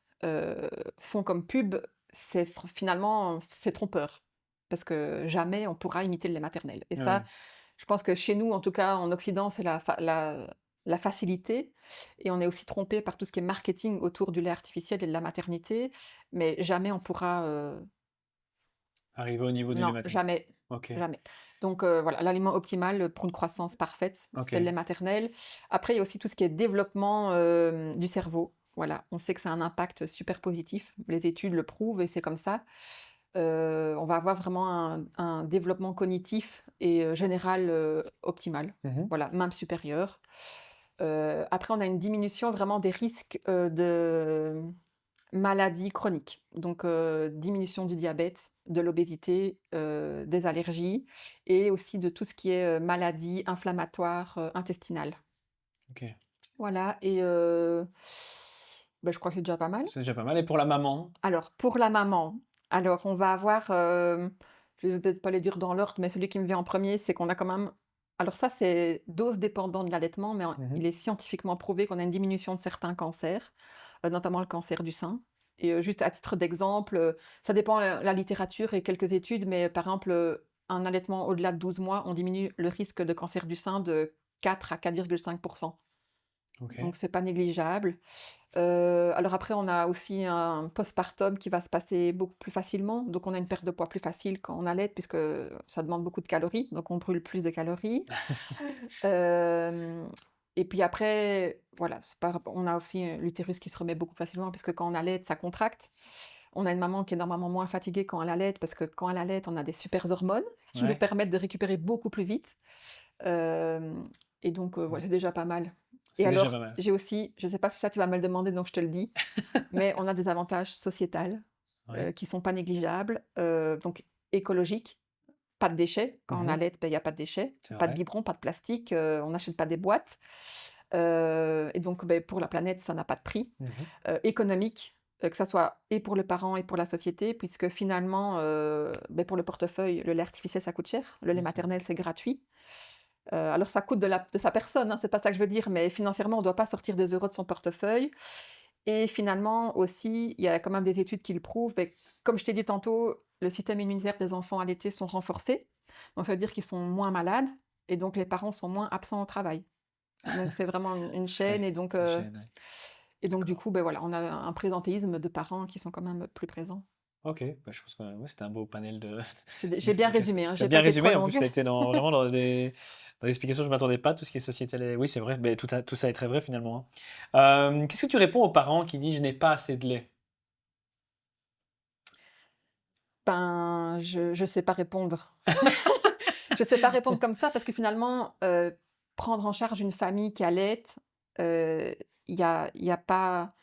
font comme pub, finalement, c'est trompeur. Parce que jamais on pourra imiter le lait maternel et ça, Oui. je pense que chez nous, en tout cas en Occident, c'est la facilité et on est aussi trompé par tout ce qui est marketing autour du lait artificiel et de la maternité, mais jamais on pourra, Arrivé au niveau du lait non, maternel. jamais, OK, jamais. Donc voilà, l'aliment optimal, pour une croissance parfaite, c'est le OK. lait maternel. Après, il y a aussi tout ce qui est développement, du cerveau. Voilà, on sait que ça a un impact super positif. Les études le prouvent et c'est comme ça. On va avoir vraiment un développement cognitif et général, optimal. Mmh. Voilà, même supérieur. Après, on a une diminution vraiment des risques, de maladies chroniques. Donc, diminution du diabète, de l'obésité, des allergies et aussi de tout ce qui est, maladies inflammatoires, intestinales. OK. Voilà et je crois que c'est déjà pas mal. C'est déjà pas mal et pour la maman? Alors pour la maman, alors on va avoir, je vais peut-être pas les dire dans l'ordre, mais celui qui me vient en premier, c'est qu'on a quand même alors ça, c'est dose dépendant de l'allaitement, mais Mmh. il est scientifiquement prouvé qu'on a une diminution de certains cancers, notamment le cancer du sein et juste à titre d'exemple, ça dépend la littérature et quelques études, mais par exemple, un allaitement au-delà de 12 mois, on diminue le risque de cancer du sein de 4 à 4,5. OK. Donc c'est pas négligeable. Alors après, on a aussi un postpartum qui va se passer beaucoup plus facilement. Donc on a une perte de poids plus facile quand on allait puisque ça demande beaucoup de calories, donc on brûle plus de calories. Hem et puis après, voilà, c'est pas on a aussi, l'utérus qui se remet beaucoup facilement puisque quand on allait, ça contracte. On a une maman qui est normalement moins fatiguée quand elle allait parce que quand elle allait, on a des super hormones qui nous Ouais. permettent de récupérer beaucoup plus vite. Hem et donc Mmh. voilà, c'est déjà pas mal. Et C'est déjà alors, pas mal. j'ai aussi, je sais pas si ça tu vas me le demander donc je te le dis, mais on a des avantages sociétals, Ouais. qui sont pas négligeables, donc écologiques, pas de déchets. Quand on Mmh. allait, ben, il y a pas de déchets, C'est pas de vrai. biberons, pas de plastique, on n'achète pas des boîtes, et donc beh, pour la planète, ça n'a pas de prix. Mmh. Économique, que ça soit et pour le parent et pour la société puisque finalement, beh, pour le portefeuille, le lait artificiel, ça coûte cher. Le lait Oui, c'est vrai. maternel, c'est gratuit. Alors ça coûte de sa personne, hein, c'est pas ça que je veux dire, mais financièrement, on ne doit pas sortir des euros de son portefeuille et finalement aussi, il y a quand même des études qui le prouvent, beh, comme je t'ai dit tantôt, le système immunitaire des enfants allaités sont renforcés. Donc ça veut dire qu'ils sont moins malades et donc les parents sont moins absents au travail. Donc c'est vraiment une chaîne Ouais, c'est une chaîne, ouais. et donc du D'accord. coup, beh, voilà, on a un présentéisme de parents qui sont quand même plus présents. OK, bah, je pense que ouais, c'était un beau panel de J'ai bien d'explications. résumé, hein, Tu as j'ai bien pas été trop résumé, en plus, longue. ça a été vraiment dans des explications, je ne m'attendais pas, tout ce qui est sociétal et oui, c'est vrai, beh, tout ça est très vrai, finalement, hein. Qu'est-ce que tu réponds aux parents qui disent: «Je n'ai pas assez de lait»? Ben, je sais pas répondre. Je sais pas répondre comme ça parce que finalement, prendre en charge une famille qui allaite, heu, il y a pas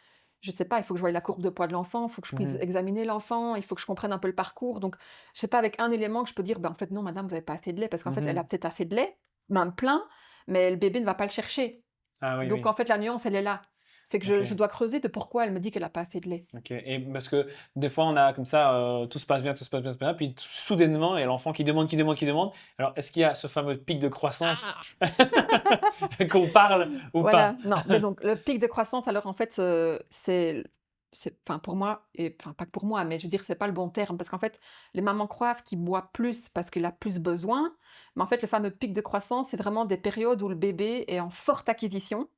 je sais pas, il faut que je voie la courbe de poids de l'enfant, il faut que je puisse Mmh. examiner l'enfant, il faut que je comprenne un peu le parcours. Donc, je sais pas avec un élément que je peux dire: «Ben, en fait, non madame, vous avez pas assez de lait» parce qu'en fait, elle Mmh. a peut-être assez de lait, même plein, mais le bébé ne va pas le chercher. Ah oui, Donc oui. en fait, la nuance, elle est là. C'est que je OK. dois creuser de pourquoi elle me dit qu'elle a pas assez de lait. OK et parce que des fois on a comme ça, tout se passe bien, tout se passe bien, tout se passe bien, puis soudainement, il y a l'enfant qui demande, qui demande, qui demande. Alors est-ce qu'il y a ce fameux pic de croissance Ah! qu'on parle ou pas? Voilà, non, mais donc le pic de croissance, alors en fait, c'est enfin pour moi et enfin pas que pour moi, mais je veux dire, c'est pas le bon terme parce qu'en fait, les mamans croient qu'ils boivent plus parce qu'il a plus besoin, mais en fait, le fameux pic de croissance, c'est vraiment des périodes où le bébé est en forte acquisition,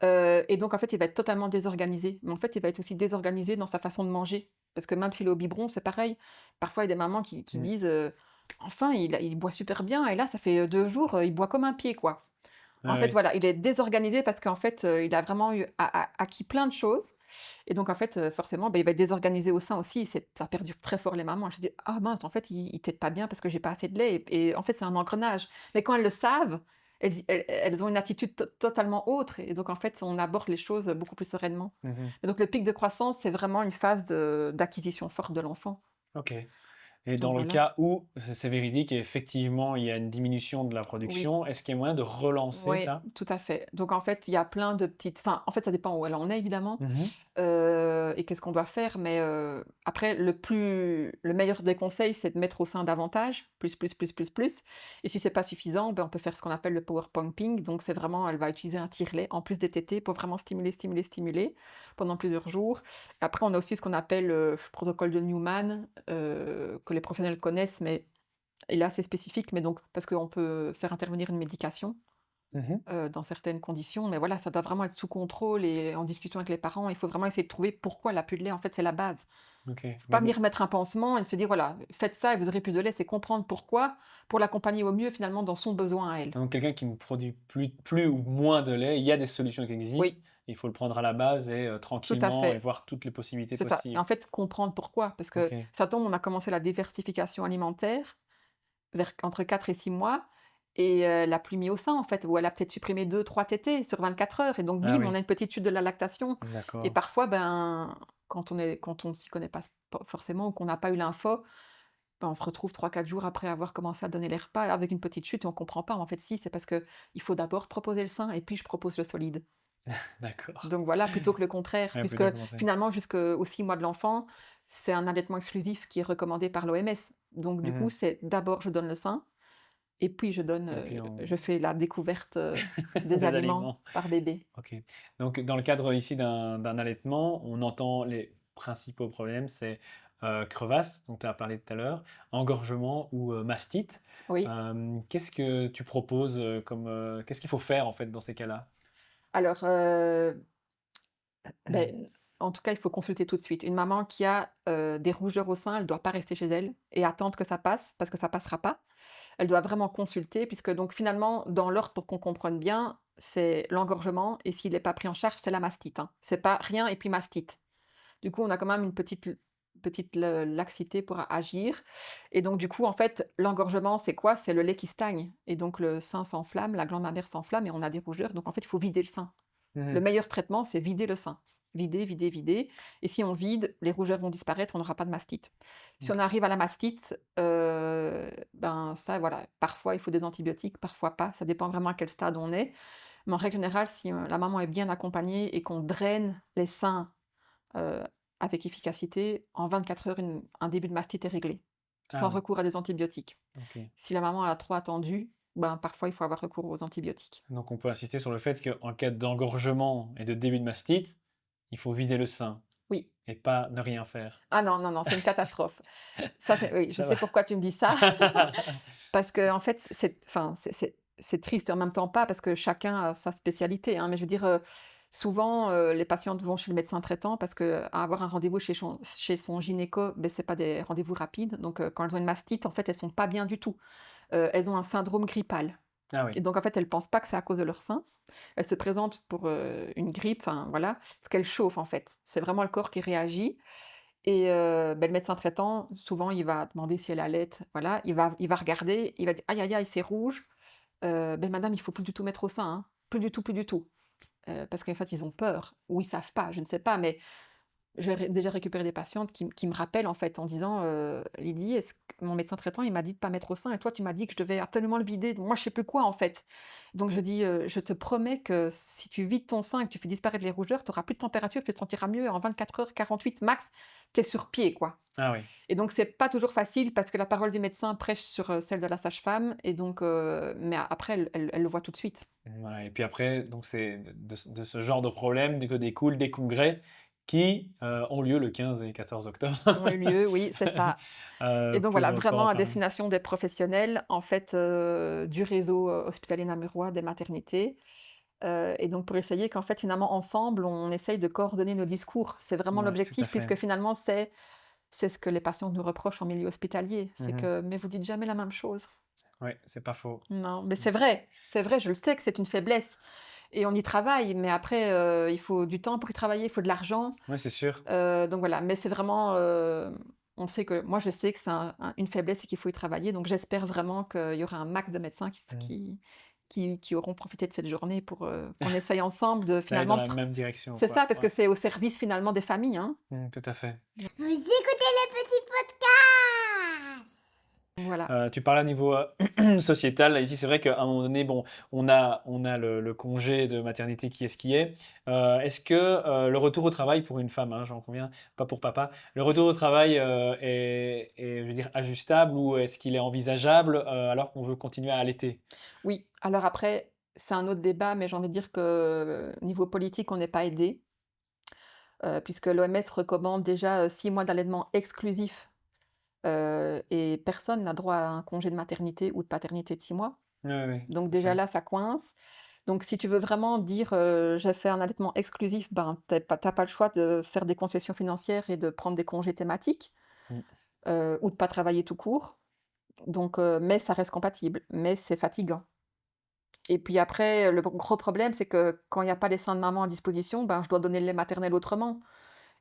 et donc en fait, il va être totalement désorganisé. Mais en fait, il va être aussi désorganisé dans sa façon de manger parce que même s'il est au biberon, c'est pareil. Parfois, il y a des mamans qui Mmh. disent, «Enfin, il boit super bien et là, ça fait, 2 jours, il boit comme un pied, quoi». En Ah fait, oui. voilà, il est désorganisé parce qu'en fait, il a vraiment eu acquis plein de choses et donc en fait, forcément, il va être désorganisé au sein aussi et ça perdure très fort les mamans. Je dis: «Ah mince, en fait, il tète pas bien parce que j'ai pas assez de lait» et en fait, c'est un engrenage. Mais quand elles le savent, elles ont une attitude totalement autre et donc en fait, on aborde les choses beaucoup plus sereinement. Mmh. Et donc le pic de croissance, c'est vraiment une phase d'acquisition forte de l'enfant. OK. Et dans Donc le voilà. cas où c'est véridique et effectivement il y a une diminution de la Oui. production, est-ce qu'il y a moyen de relancer Oui, ça? tout à fait. Donc en fait, il y a plein de petites enfin, en fait, ça dépend où elle en est évidemment, Mmh. et qu'est-ce qu'on doit faire, mais après le meilleur des conseils, c'est de mettre au sein davantage, plus, plus, plus, plus, plus et si c'est pas suffisant, ben, on peut faire ce qu'on appelle le power pumping. Donc c'est vraiment elle va utiliser un tire-lait en plus des tétés pour vraiment stimuler, stimuler, stimuler pendant plusieurs jours. Après, on a aussi ce qu'on appelle le protocole de Newman, que les professionnels connaissent, mais et là, c'est spécifique, mais donc parce qu'on peut faire intervenir une médication Mmh. dans certaines conditions, mais voilà, ça doit vraiment être sous contrôle et en discutant avec les parents, il faut vraiment essayer de trouver pourquoi elle a plus de lait. En fait, c'est la base. OK. Faut pas Mais venir mettre un pansement et se dire: «Voilà, faites ça et vous aurez plus de lait». C'est comprendre pourquoi, pour l'accompagner au mieux finalement dans son besoin à elle. donc quelqu'un qui ne produit plus ou moins de lait, il y a des solutions qui existent. Oui, Il faut le prendre à la base et tout à tranquillement et fait, voir toutes les possibilités c'est ça. Et en possibles. fait, comprendre pourquoi, parce que OK. ça tombe, on a commencé la diversification alimentaire vers entre 4 et 6 mois et elle a plus mis au sein en fait, ou elle a peut-être supprimé 2, 3 tétés sur 24 heures et donc Ah bim, on oui, a une petite chute de la lactation et d'accord. parfois, ben, quand on s'y connaît pas forcément ou qu'on n'a pas eu l'info, ben, on se retrouve 3, 4 jours après avoir commencé à donner les repas avec une petite chute et on comprend pas. En fait, si, c'est parce que il faut d'abord proposer le sein et puis je propose le solide. D'accord. Donc voilà, plutôt que le contraire, Ouais, puisque plutôt que le contraire. finalement jusqu'aux 6 mois de l'enfant, c'est un allaitement exclusif qui est recommandé par l'OMS. Donc du coup, Mmh. c'est d'abord je donne le sein et puis Et puis on je fais la découverte, des des aliments aliments. par bébé. OK. Donc dans le cadre ici d'un allaitement, on entend les principaux problèmes, c'est, crevasse, dont tu as parlé tout à l'heure, engorgement ou mastite. Oui. Qu'est-ce que tu proposes qu'est-ce qu'il faut faire en fait dans ces cas-là? Alors, beh, en tout cas, il faut consulter tout de suite. Une maman qui a, des rougeurs au sein, elle ne doit pas rester chez elle et attendre que ça passe, parce que ça passera pas. Elle doit vraiment consulter puisque donc finalement, dans l'ordre pour qu'on comprenne bien, c'est l'engorgement et s'il n'est pas pris en charge, c'est la mastite, hein. C'est pas rien et puis mastite. Du coup, on a quand même une petite laxité pour agir et donc du coup, en fait, l'engorgement, c'est quoi? C'est le lait qui stagne et donc le sein s'enflamme, la glande mammaire s'enflamme et on a des rougeurs, donc en fait, il faut vider le sein. Le Mmh. meilleur traitement, c'est vider le sein. Vider, vider, vider et si on vide, les rougeurs vont disparaître, on n'aura pas de mastite. Si on OK. arrive à la mastite, ben, ça, voilà, parfois il faut des antibiotiques, parfois pas, ça dépend vraiment à quel stade on est. Mais en règle générale, si, la maman est bien accompagnée et qu'on draine les seins, heu, avec efficacité, en 24 heures, un début de mastite est réglé, Ah sans oui, recours à des antibiotiques. OK. Si la maman a trop attendu, ben, parfois il faut avoir recours aux antibiotiques. Donc on peut insister sur le fait qu'en cas d'engorgement et de début de mastite, il faut vider le sein Oui. et pas ne rien faire. Ah non, non, non, c'est une catastrophe. Ça, c'est oui, je Ça sais va. pourquoi tu me dis ça, parce qu'en fait, c'est triste et en même temps pas, parce que chacun a sa spécialité, hein. Mais je veux dire, souvent, les patientes vont chez le médecin traitant parce qu'à avoir un rendez-vous chez son gynéco, beh, c'est pas des rendez-vous rapides. Donc, quand elles ont une mastite, en fait, elles sont pas bien du tout. Elles ont un syndrome grippal Ah et oui. donc en fait, elles pensent pas que c'est à cause de leur sein. Elles se présentent pour, une grippe, enfin voilà, parce qu'elles chauffent, en fait. C'est vraiment le corps qui réagit et bah, le médecin traitant, souvent, il va demander si elle allait, voilà, il va regarder, il va dire: «Aïe, aïe, aïe, c'est rouge, beh, madame, il faut plus du tout mettre au sein, hein, plus du tout, plus du tout». Parce qu'en fait, ils ont peur ou ils savent pas, je ne sais pas, mais j'ai déjà récupéré des patientes qui me rappellent, en fait, en disant, «Lydie, est-ce que mon médecin traitant, il m'a dit de pas mettre au sein et toi, tu m'as dit que je devais absolument le vider, donc moi, je sais plus quoi, en fait». Donc je dis, «Je te promets que si tu vides ton sein et que tu fais disparaître les rougeurs, tu auras plus de température, tu te sentiras mieux en 24 heures, 48 max, tu es sur pied, quoi». Ah oui. Et donc c'est pas toujours facile parce que la parole du médecin prêche sur, celle de la sage-femme et donc mais après elle le voit tout de suite. Ouais, et puis après, donc c'est de ce genre de problème que découlent des congrès qui, ont lieu le 15 et 14 octobre, Ont eu lieu, oui, c'est ça. Et donc voilà, pour vraiment en à parler. destination des professionnels, en fait, du réseau, hospitalier namurois des maternités, et donc pour essayer qu'en fait, finalement, ensemble, on essaye de coordonner nos discours. C'est vraiment Ouais, tout à l'objectif fait. puisque finalement, c'est ce que les patients nous reprochent en milieu hospitalier, c'est Mmh. que: «Mais vous dites jamais la même chose». Ouais, c'est pas faux. Non, mais Mmh. c'est vrai, je le sais que c'est une faiblesse et on y travaille, mais après, il faut du temps pour y travailler, il faut de l'argent, Ouais, c'est sûr. donc voilà, mais c'est vraiment, on sait que moi je sais que c'est une faiblesse et qu'il faut y travailler, donc j'espère vraiment qu'il y aura un max de médecins Mmh. qui auront profité de cette journée pour, qu'on essaye ensemble de D'aller dans finalement la même direction, c'est quoi. ça, parce Ouais. que c'est au service finalement des familles, hein. Tout à fait. Vous écoutez le petit podcast. Voilà. Tu parlais à niveau, sociétal. Là, ici, c'est vrai qu'à un moment donné, bon, on a le congé de maternité qui est ce qui est. Est-ce que, le retour au travail pour une femme, hein, j'en conviens, pas pour papa, le retour au travail, est, je veux dire, ajustable ou est-ce qu'il est envisageable, alors qu'on veut continuer à allaiter? Oui, alors après, c'est un autre débat, mais j'ai envie de dire que, niveau politique, on n'est pas aidé. Puisque l'OMS recommande déjà, 6 mois d'allaitement exclusif, et personne n'a droit à un congé de maternité ou de paternité de 6 mois. Oui, oui, oui, Donc tout à déjà fait. là, ça coince. Donc si tu veux vraiment dire, «J'ai fait un allaitement exclusif», ben, tu pas le choix de faire des concessions financières et de prendre des congés thématiques, Mmh. ou de pas travailler tout court. Donc mais ça reste compatible, mais c'est fatigant. Et puis après, le gros problème, c'est que quand il y a pas les seins de maman à disposition, ben, je dois donner le lait maternel autrement.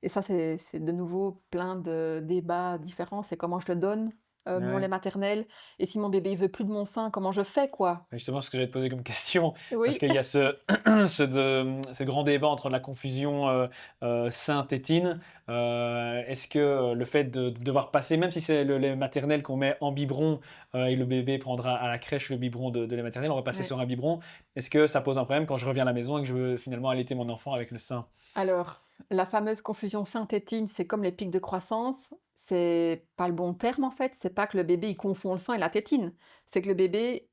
Et ça, c'est de nouveau plein de débats différents. C'est comment je le donne, mon lait Ouais. maternel et si mon bébé, il veut plus de mon sein, comment je fais, quoi? Et justement, ce que j'allais te poser comme question, parce Oui, qu'il y a ce grand débat entre la confusion, sein-tétine. Est-ce que, le fait de devoir passer, même si c'est le lait maternel qu'on met en biberon, et le bébé prendra à la crèche le biberon de lait maternel, on va passer ouais. sur un biberon. Est-ce que ça pose un problème quand je reviens à la maison et que je veux finalement allaiter mon enfant avec le sein? Alors, la fameuse confusion sein-tétine, c'est comme les pics de croissance. C'est pas le bon terme, en fait. C'est pas que le bébé, il confond le sein et la tétine. C'est que le bébé,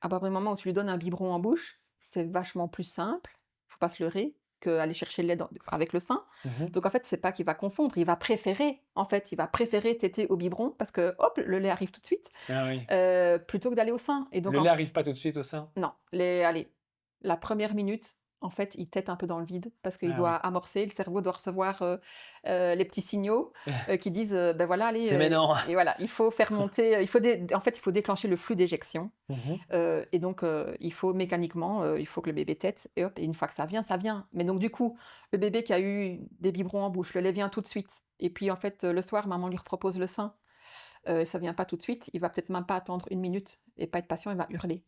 à partir du moment où tu lui donnes un biberon en bouche, c'est vachement plus simple, faut pas se leurrer, qu'aller chercher le lait avec le sein. Mhm. Donc en fait, c'est pas qu'il va confondre, il va préférer téter au biberon parce que hop, le lait arrive tout de suite, Ah oui. plutôt que d'aller au sein. Et donc Le lait arrive pas tout de suite au sein? non, allez, la première minute, en fait, il tète un peu dans le vide parce qu'il Ah doit oui. amorcer, le cerveau doit recevoir, les petits signaux, qui disent, «Ben voilà, allez, C'est maintenant. et voilà, il faut faire monter, il faut déclencher le flux d'éjection, Mhm. et donc il faut mécaniquement, il faut que le bébé tète et hop et une fois que ça vient, ça vient. Mais donc du coup, le bébé qui a eu des biberons en bouche, le lait vient tout de suite et puis en fait, le soir, maman lui repropose le sein, et ça vient pas tout de suite, il va peut-être même pas attendre 1 minute et pas être patient, il va hurler.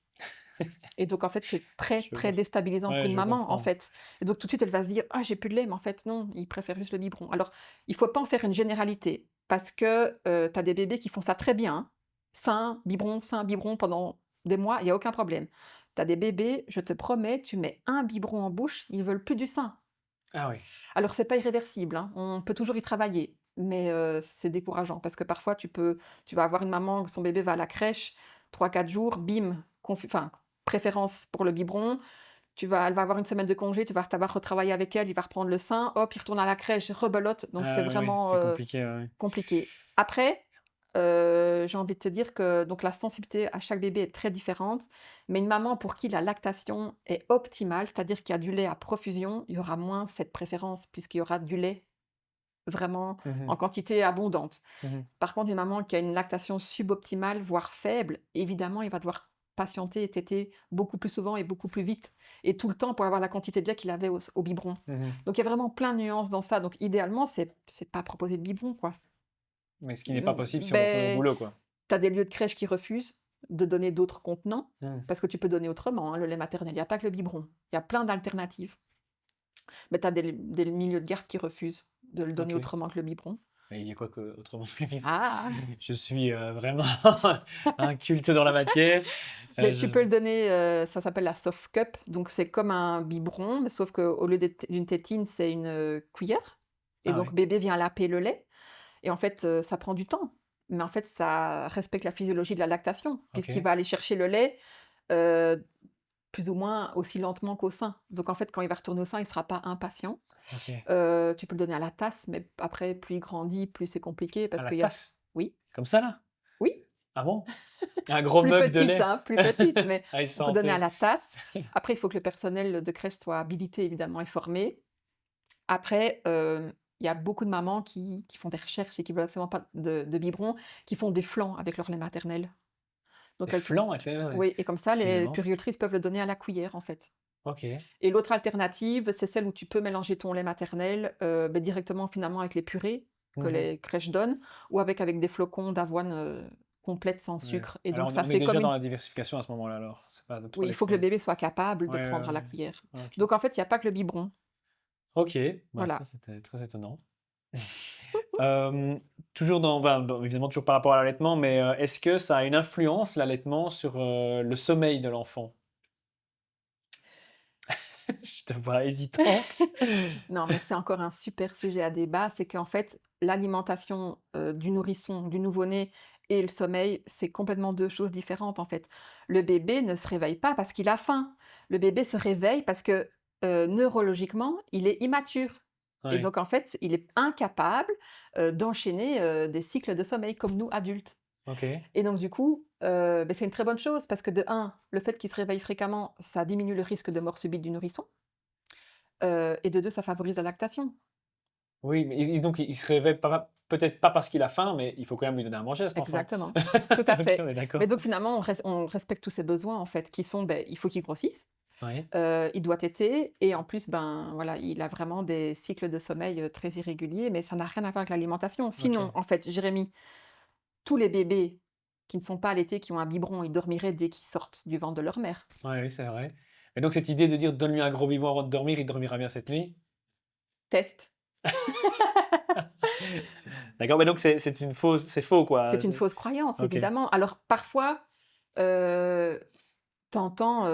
Et donc en fait, c'est très, Je très vois. déstabilisant pour Ouais, une je maman, en comprends. fait. Et donc tout de suite, elle va se dire: «Ah, j'ai plus de lait», mais en fait non, il préfère juste le biberon. Alors, il faut pas en faire une généralité parce que, tu as des bébés qui font ça très bien, hein. Sein, biberon pendant des mois, il y a aucun problème. Tu as des bébés, je te promets, tu mets un biberon en bouche, ils veulent plus du sein. Ah oui. Alors c'est pas irréversible, hein, on peut toujours y travailler, mais c'est décourageant parce que parfois tu vas avoir une maman, son bébé va à la crèche, 3 4 jours, bim, préférence pour le biberon. Elle va avoir une semaine de congé, tu vas savoir retravailler avec elle, il va reprendre le sein, hop, il retourne à la crèche, rebelote, donc c'est Ah oui, vraiment, c'est compliqué, ouais. compliqué. Après, j'ai envie de te dire que donc la sensibilité à chaque bébé est très différente, mais une maman pour qui la lactation est optimale, c'est-à-dire qu'il y a du lait à profusion, il y aura moins cette préférence puisqu'il y aura du lait vraiment en Mhm. quantité abondante. Mhm. Par contre, une maman qui a une lactation suboptimale, voire faible, évidemment, il va devoir patienter et téter beaucoup plus souvent et beaucoup plus vite et tout le temps pour avoir la quantité de lait qu'il avait au biberon. Mhm. Donc il y a vraiment plein de nuances dans ça. Donc idéalement, c'est pas proposer de biberon, quoi. Mais ce qui n'est pas possible si on retourne au Beh, boulot, quoi. tu as des lieux de crèche qui refusent de donner d'autres contenants, Mhm. parce que tu peux donner autrement, hein, le lait maternel, il y a pas que le biberon. Il y a plein d'alternatives. Mais tu as des milieux de garde qui refusent de le donner OK. autrement que le biberon. Mais il y a quoi que autrement que le vivre? Ah! Je suis, vraiment inculte dans la matière. Mais Je tu peux le donner, ça s'appelle la soft cup, donc c'est comme un biberon, mais sauf qu'au lieu d'une tétine, c'est une, cuillère et ah donc ouais, bébé vient laper le lait et en fait, ça prend du temps. Mais en fait, ça respecte la physiologie de la lactation puisqu'il OK, va aller chercher le lait, heu, plus ou moins aussi lentement qu'au sein. Donc en fait, quand il va retourner au sein, il ne sera pas impatient. OK. Tu peux le donner à la tasse, mais après plus il grandit, plus c'est compliqué À parce la qu'il y a tasse? oui, Comme ça, là? oui. Ah bon? Un gros Plus mug de petite, lait? hein, plus petite, mais Ah, il on peut donner à sentait. la tasse. Après, il faut que le personnel de crèche soit habilité évidemment et formé. Après, il y a beaucoup de mamans qui font des recherches et qui veulent absolument pas de biberon, qui font des flancs avec leur lait maternel. Des Donc elles flancs avec les ouais, oui et comme ça les décidément. puéricultrices peuvent le donner à la cuillère, en fait. OK. Et l'autre alternative, c'est celle où tu peux mélanger ton lait maternel, directement finalement avec les purées que Mmh. les crèches donnent ou avec des flocons d'avoine, complètes sans Ouais. sucre et Alors donc on est ça on est fait comme déjà dans une la diversification à ce moment-là alors? C'est pas trop oui, il les faut que le flancs? bébé soit capable de Ouais, ouais, prendre à la ouais. cuillère. OK. Donc en fait, il y a pas que le biberon. OK, bah, ça Voilà. c'était très étonnant. Toujours évidemment toujours par rapport à l'allaitement, mais, est-ce que ça a une influence l'allaitement sur, le sommeil de l'enfant? Je te vois hésitante. Non, mais c'est encore un super sujet à débat, c'est qu'en fait, l'alimentation, du nourrisson, du nouveau-né et le sommeil, c'est complètement 2 choses différentes, en fait. Le bébé ne se réveille pas parce qu'il a faim. Le bébé se réveille parce que, neurologiquement, il est immature et Ouais, donc en fait, il est incapable, d'enchaîner, des cycles de sommeil comme nous, adultes. OK. Et donc du coup, c'est une très bonne chose parce que de un, le fait qu'il se réveille fréquemment, ça diminue le risque de mort subite du nourrisson, et de 2, ça favorise la lactation. Oui, mais donc il se réveille pas peut-être pas parce qu'il a faim, mais il faut quand même lui donner à manger à cet enfant? Exactement, tout à OK, on fait. est Mais d'accord. donc finalement, on respecte tous ses besoins en fait, qui sont, il faut qu'il grossisse, Oui. il doit téter et en plus, ben, voilà, il a vraiment des cycles de sommeil, très irréguliers, mais ça n'a rien à voir avec l'alimentation. Sinon, OK. en fait, Jérémy, tous les bébés qui ne sont pas allaités, qui ont un biberon, ils dormiraient dès qu'ils sortent du ventre de leur mère. Ouais, oui, c'est vrai. Et donc cette idée de dire: «Donne-lui un gros biberon avant de dormir, il dormira bien cette nuit». Test. D'accord, mais donc c'est faux quoi? C'est une fausse croyance, OK. évidemment. Alors parfois, heu, tu entends,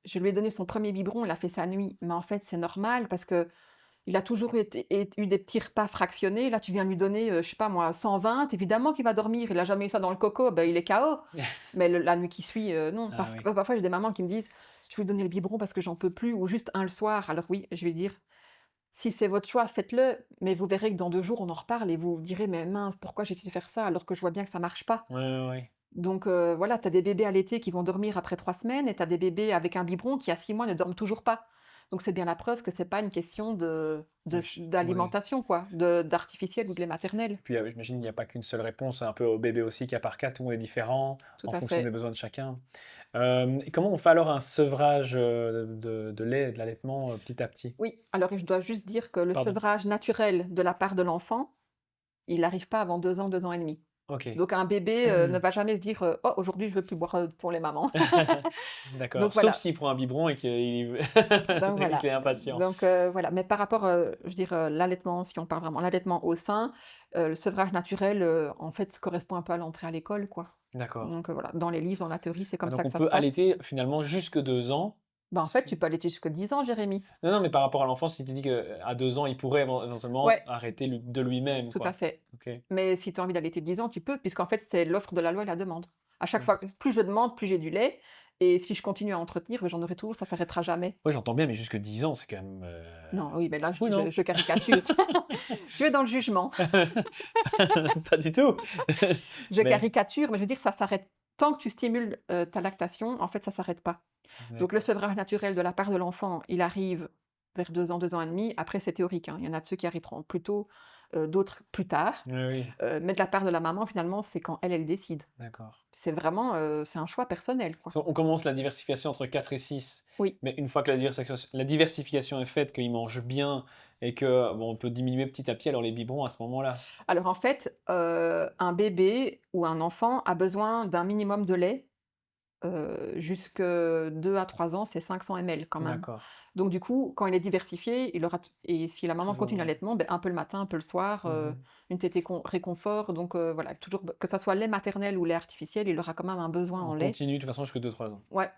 «Je lui ai donné son premier biberon, il a fait sa nuit». Mais en fait, c'est normal parce que il a toujours eu des petits repas fractionnés. Là, tu viens lui donner, je sais pas moi, 120, évidemment qu'il va dormir. Il a jamais eu ça dans le coco, ben, il est KO. Mais la nuit qui suit, non. Ah oui. Parfois, j'ai des mamans qui me disent: «Je vais lui donner le biberon parce que j'en peux plus» ou juste un le soir. Alors oui, je vais dire: Si c'est votre choix, faites-le, mais vous verrez que dans 2 jours, on en reparle et vous vous direz: «Mais mince, pourquoi j'ai essayé de faire ça alors que je vois bien que ça marche pas?» Ouais, ouais, ouais. Donc voilà, tu as des bébés allaités qui vont dormir après 3 semaines et tu as des bébés avec un biberon qui, à 6 mois, ne dorment toujours pas. Donc c'est bien la preuve que c'est pas une question Ouais. d'alimentation quoi, d'artificiel ou de lait maternel. Puis, j'imagine il n'y a pas qu'une seule réponse, c'est un peu au bébé aussi, cas par cas, tout le monde est différent Tout en à fonction des fait. besoins de chacun. Et comment on fait alors un sevrage, de lait, de l'allaitement, petit à petit? Oui, alors je dois juste dire que le Pardon. sevrage naturel de la part de l'enfant, il n'arrive pas avant 2 ans, 2 ans et demi. OK. Donc un bébé, ne va jamais se dire, «Oh aujourd'hui je veux plus boire, ton lait maman». D'accord. Donc Sauf voilà, s'il prend un biberon et qu'il donc et voilà, qu'il est impatient. voilà. Mais par rapport, je veux dire, l'allaitement, si on parle vraiment l'allaitement au sein, le sevrage naturel, en fait, ça correspond un peu à l'entrée à l'école, quoi. D'accord. Donc voilà, dans les livres, dans la théorie, c'est Ah comme donc ça que on ça se peut passe. allaiter finalement jusque 2 ans? Bah, en fait, S tu peux allaiter jusqu'à 10 ans, Jérémy. Non, non, mais par rapport à l'enfant, si tu dis qu'à 2 ans, il pourrait éventuellement Ouais, arrêter de lui-même, tout à quoi. fait. OK. Mais si tu as envie d'allaiter 10 ans, tu peux, puisqu'en fait, c'est l'offre de la loi et la demande. À chaque Mmh. fois, plus je demande, plus j'ai du lait et si je continue à entretenir, beh, j'en aurai toujours, ça s'arrêtera jamais. Ouais, j'entends bien, mais jusque 10 ans, c'est quand même, Non, oui, mais là, oui, non? je caricature. Tu es dans le jugement. Pas du tout. Je Mais caricature, mais je veux dire, ça s'arrête tant que tu stimules, ta lactation, en fait, ça s'arrête pas. Donc le d'accord. sevrage naturel de la part de l'enfant, il arrive vers 2 ans et demi. Après, c'est théorique, hein. Il y en a de ceux qui arriveront plus tôt, d'autres plus tard. Oui, oui, Mais de la part de la maman, finalement, c'est quand elle décide. d'accord. C'est vraiment, c'est un choix personnel, quoi. On commence la diversification entre 4 et 6, Oui. mais une fois que la diversification est faite, qu'ils mangent bien et que, bon, on peut diminuer petit à petit alors les biberons à ce moment-là? Alors en fait, un bébé ou un enfant a besoin d'un minimum de lait, jusque 2 à 3 ans, c'est 500 ml quand même. D'accord. Donc du coup, quand il est diversifié, il aura t et si la maman continue Toujours, l'allaitement, beh, un peu le matin, un peu le soir, mmh une tétée réconfort, donc voilà, toujours que ça soit lait maternel ou lait artificiel, il aura quand même un besoin On en lait. continue de toute façon jusque 2 3 ans? Ouais,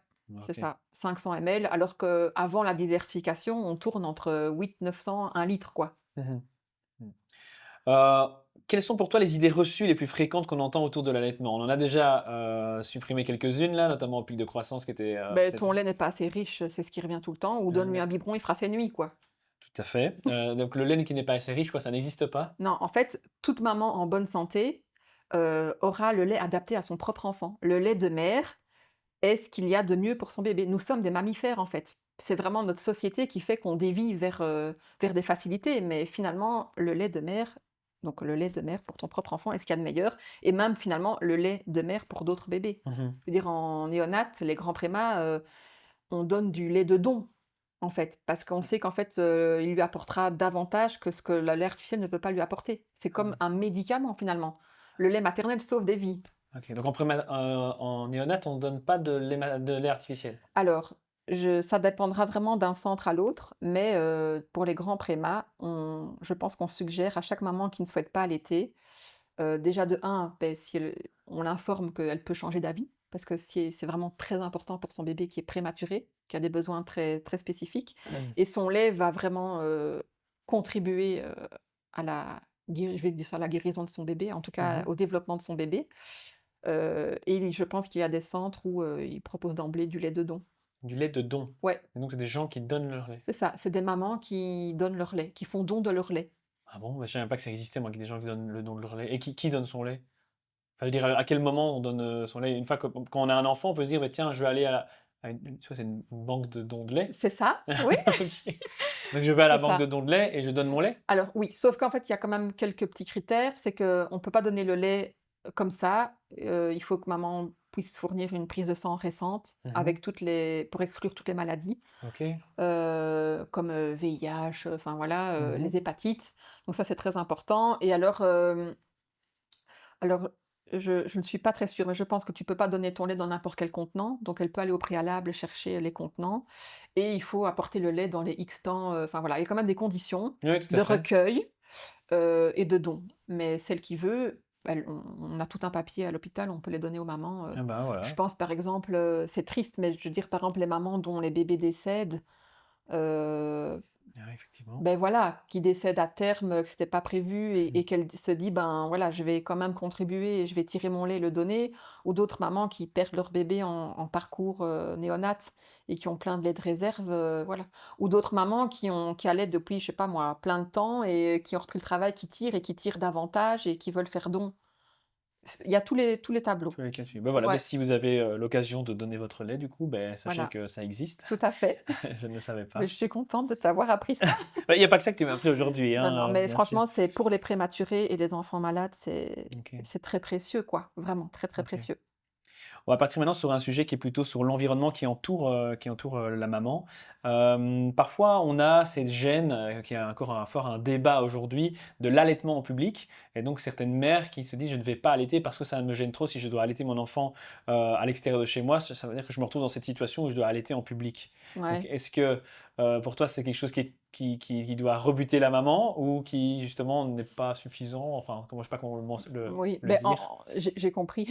c'est OK. ça, 500 ml, alors qu'avant la diversification, on tourne entre 800-900, 1 litre, quoi. Mmh mh. Heu, Quelles sont pour toi les idées reçues les plus fréquentes qu'on entend autour de l'allaitement? On en a déjà, supprimé quelques-unes là, notamment au pic de croissance qui était, Beh, peut-être ton lait n'est pas assez riche, c'est ce qui revient tout le temps, ou donne-lui un d'ac biberon, il fera ses nuits, quoi. tout à fait. Donc le lait qui n'est pas assez riche, quoi, ça n'existe pas? Non, en fait, toute maman en bonne santé, aura le lait adapté à son propre enfant. Le lait de mère est ce qu'il y a de mieux pour son bébé. Nous sommes des mammifères, en fait. C'est vraiment notre société qui fait qu'on dévie vers des facilités, mais finalement, le lait de mère, donc le lait de mère pour ton propre enfant est ce qu'il y a de meilleur et même finalement le lait de mère pour d'autres bébés. Mmh. Je veux dire en néonat, les grands prémas, on donne du lait de don, en fait, parce qu'on sait qu'en fait, il lui apportera davantage que ce que le lait artificiel ne peut pas lui apporter. C'est comme Mmh. un médicament finalement. Le lait maternel sauve des vies. OK, donc en néonat, on donne pas de lait artificiel? Alors, ça dépendra vraiment d'un centre à l'autre, mais pour les grands prémas, je pense qu'on suggère à chaque maman qui ne souhaite pas allaiter, déjà de 1, beh, si elle on l'informe qu'elle peut changer d'avis, parce que c'est vraiment très important pour son bébé qui est prématuré, qui a des besoins très, très spécifiques Mmh. et son lait va vraiment, contribuer, à la je vais dire ça, à la guérison de son bébé, en tout cas Mmh. au développement de son bébé, et je pense qu'il y a des centres où, ils proposent d'emblée du lait de don. Du lait de don? Ouais. Et donc c'est des gens qui donnent leur lait? C'est ça, c'est des mamans qui donnent leur lait, qui font don de leur lait. Ah bon? Bah, je savais même pas que ça existait moi, qu'il y ait des gens qui donnent le don de leur lait et qui donne son lait? Enfin, je veux dire, à quel moment on donne, son lait? Une fois que quand on a un enfant, on peut se dire: «Bah, tiens, je vais aller à une» tu vois, c'est une banque de dons de lait? C'est ça, oui, OK. Donc je vais à la c'est banque ça. de dons de lait et je donne mon lait? Alors oui, sauf qu'en fait, il y a quand même quelques petits critères, c'est qu'on ne peut pas donner le lait, comme ça, il faut que maman puisse fournir une prise de sang récente Mmh. avec pour exclure toutes les maladies, OK. comme, VIH, enfin voilà, Mmh. les hépatites. Donc ça, c'est très important et alors, je ne suis pas très sûre, mais je pense que tu peux pas donner ton lait dans n'importe quel contenant, donc elle peut aller au préalable chercher les contenants et il faut apporter le lait dans les X temps, enfin voilà, il y a quand même des conditions Oui, tout à de fait. recueil, et de don. Mais celle qui veut, on a tout un papier à l'hôpital, on peut les donner aux mamans, Ah bah, je voilà. pense par exemple, c'est triste, mais je veux dire par exemple les mamans dont les bébés décèdent, heu, Ouais, effectivement. Ben voilà, qui décède à terme, que c'était pas prévu Mmh. et qu'elle se dit: «Ben, voilà, je vais quand même contribuer et je vais tirer mon lait, le donner». Ou d'autres mamans qui perdent leur bébé en parcours, néonat et qui ont plein de lait de réserve, voilà. Ou d'autres mamans qui allaitent depuis, je sais pas moi, plein de temps et qui ont repris le travail, qui tirent davantage et qui veulent faire don. Il y a tous les tableaux. Tous les cas de figure. Bah, voilà, Ouais, si vous avez, l'occasion de donner votre lait du coup, sachez voilà, que ça existe. tout à fait. Je ne le savais Mais pas. je suis contente de t'avoir appris ça. Bah, il y a pas que ça que tu m'as appris aujourd'hui, Non, non, hein, mais bien sûr. franchement, c'est pour les prématurés et les enfants malades, OK, c'est très précieux, quoi, vraiment très, très OK. précieux. On va partir maintenant sur un sujet qui est plutôt sur l'environnement qui entoure la maman. Parfois, on a cette gêne, qui est encore un débat aujourd'hui, de l'allaitement en public et donc certaines mères qui se disent: «Je ne vais pas allaiter parce que ça me gêne trop si je dois allaiter mon enfant, à l'extérieur de chez moi, ça veut dire que je me retrouve dans cette situation où je dois allaiter en public». Donc Ouais. est-ce que, pour toi, c'est quelque chose qui doit rebuter la maman ou qui justement n'est pas suffisant? Enfin, comment je sais pas comment Oui, le ben dire? j'ai compris.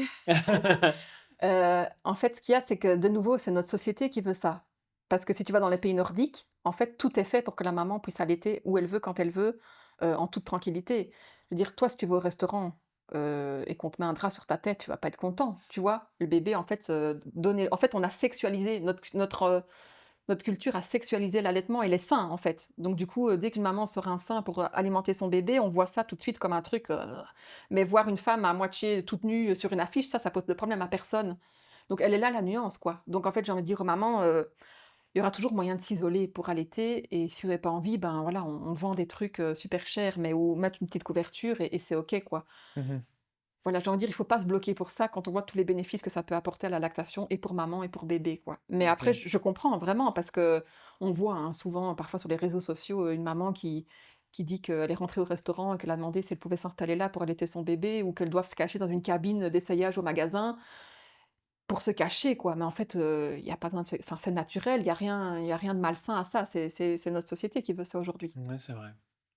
En fait, ce qu'il y a, c'est que de nouveau, c'est notre société qui veut ça. Parce que si tu vas dans les pays nordiques, en fait, tout est fait pour que la maman puisse allaiter où elle veut, quand elle veut, en toute tranquillité. Je veux dire, toi, si tu vas au restaurant, et qu'on te met un drap sur ta tête, tu vas pas être content, tu vois? Le bébé, en fait, donner en fait, on a sexualisé notre culture a sexualisé l'allaitement et les seins, en fait. Donc du coup, dès qu'une maman sort un sein pour, alimenter son bébé, on voit ça tout de suite comme un truc, mais voir une femme à moitié toute nue, sur une affiche, ça pose de problème à personne. Donc elle est là la nuance, quoi. Donc en fait, j'ai envie de dire aux mamans, il y aura toujours moyen de s'isoler pour allaiter et si vous avez pas envie, ben voilà, on vend des trucs, super chers, mais ou mettre une petite couverture et c'est OK, quoi. Mmh. Voilà, j'ai envie de dire, il faut pas se bloquer pour ça quand on voit tous les bénéfices que ça peut apporter à la lactation et pour maman et pour bébé, quoi. Mais après, OK. je comprends vraiment parce que on voit, hein, souvent, parfois sur les réseaux sociaux, une maman qui dit qu'elle est rentrée au restaurant et qu'elle a demandé si elle pouvait s'installer là pour allaiter son bébé ou qu'elles doivent se cacher dans une cabine d'essayage au magasin pour se cacher, quoi. Mais en fait, il y a pas besoin de se enfin, c'est naturel, il y a rien de malsain à ça. C'est notre société qui veut ça aujourd'hui, Ouais, c'est vrai.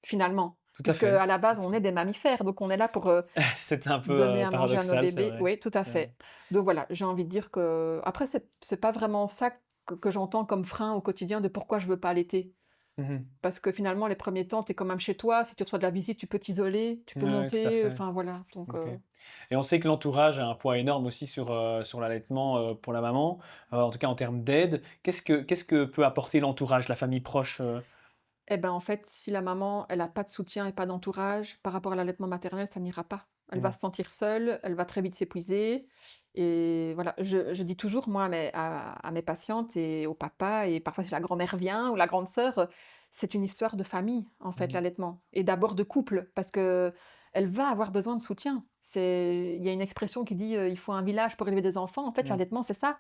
finalement. Tout à Puisque fait, à la tout à base, on fait. est des mammifères, donc on est là pour, C'est un peu, donner à manger à nos paradoxal, c'est bébés, vrai. oui, tout à C'est vrai. fait. Donc voilà, j'ai envie de dire que après c'est pas vraiment ça que j'entends comme frein au quotidien de pourquoi je veux pas allaiter. Mmh mh. Parce que finalement les premiers temps, tu es quand même chez toi, si tu reçois de la visite, tu peux t'isoler, tu peux Ouais, tout à monter, fait. enfin voilà, donc OK et on sait que l'entourage a un poids énorme aussi sur l'allaitement, pour la maman, en tout cas en termes d'aide. Qu'est-ce que peut apporter l'entourage, la famille proche, et ben, en fait, si la maman, elle a pas de soutien et pas d'entourage, par rapport à l'allaitement maternel, ça n'ira pas. Elle va Mmh. se sentir seule, elle va très vite s'épuiser et voilà. Je dis toujours, moi, à mes patientes et au papa et parfois si la grand-mère vient ou la grande sœur, c'est une histoire de famille, en fait, Mmh. l'allaitement et d'abord de couple parce que elle va avoir besoin de soutien. Il y a une expression qui dit, «Il faut un village pour élever des enfants». En fait, Mmh. l'allaitement, c'est ça.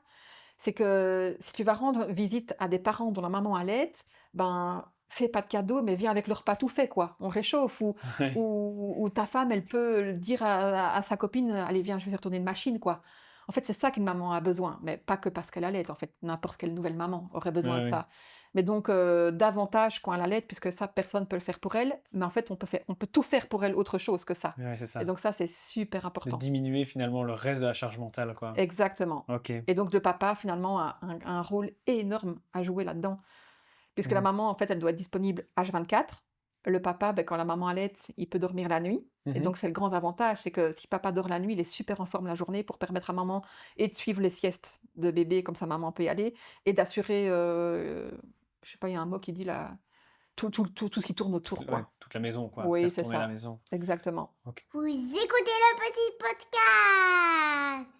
C'est que si tu vas rendre visite à des parents dont la maman allaite, ben, fais pas de cadeaux, mais viens avec le repas tout fait, quoi. On réchauffe ou Ouais. ou ta femme, elle peut le dire à sa copine: «Allez, viens, je vais faire tourner une machine», quoi. En fait, c'est ça qu'une maman a besoin, mais pas que parce qu'elle allaite, en fait. N'importe quelle nouvelle maman aurait Ouais, besoin de ouais. ça. Mais donc davantage quand elle allaite, puisque ça, personne ne peut le faire pour elle, mais en fait, on peut tout faire pour elle autre chose que ça. Ouais, c'est Et ça. donc ça, c'est super De important. diminuer finalement le reste de la charge mentale, quoi. Exactement. OK. Et donc le papa finalement a un rôle énorme à jouer là-dedans. Puisque la Mmh. maman en fait, elle doit être disponible H24. Le papa, ben, quand la maman allaite, il peut dormir la nuit et Mmh. donc c'est le grand avantage, c'est que si papa dort la nuit, il est super en forme la journée pour permettre à maman et de suivre les siestes de bébé comme ça maman peut y aller et d'assurer, je sais pas, il y a un mot qui dit là, tout ce qui tourne autour Ouais, quoi. toute la maison, quoi. Oui, Faire c'est tourner la ça. maison. Exactement. OK. Vous écoutez le petit podcast.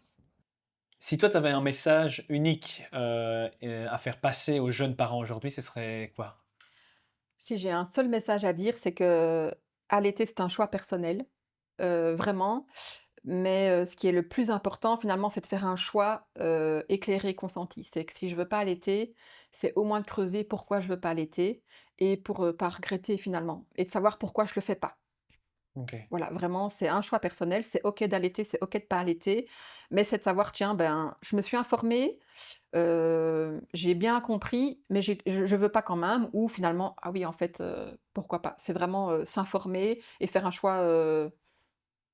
Si toi, tu avais un message unique, à faire passer aux jeunes parents aujourd'hui, ce serait quoi? Si j'ai un seul message à dire, c'est que allaiter, c'est un choix personnel, vraiment. Mais, ce qui est le plus important finalement, c'est de faire un choix, éclairé et consenti. C'est que si je veux pas allaiter, c'est au moins de creuser pourquoi je veux pas allaiter et pour, pas regretter finalement et de savoir pourquoi je le fais pas. OK. Voilà, vraiment, c'est un choix personnel, c'est OK d'allaiter, c'est OK de pas allaiter, mais c'est de savoir: «Tiens, ben, je me suis informée, j'ai bien compris, mais je veux pas quand même» ou finalement: «Ah oui, en fait, pourquoi pas?» C'est vraiment, s'informer et faire un choix,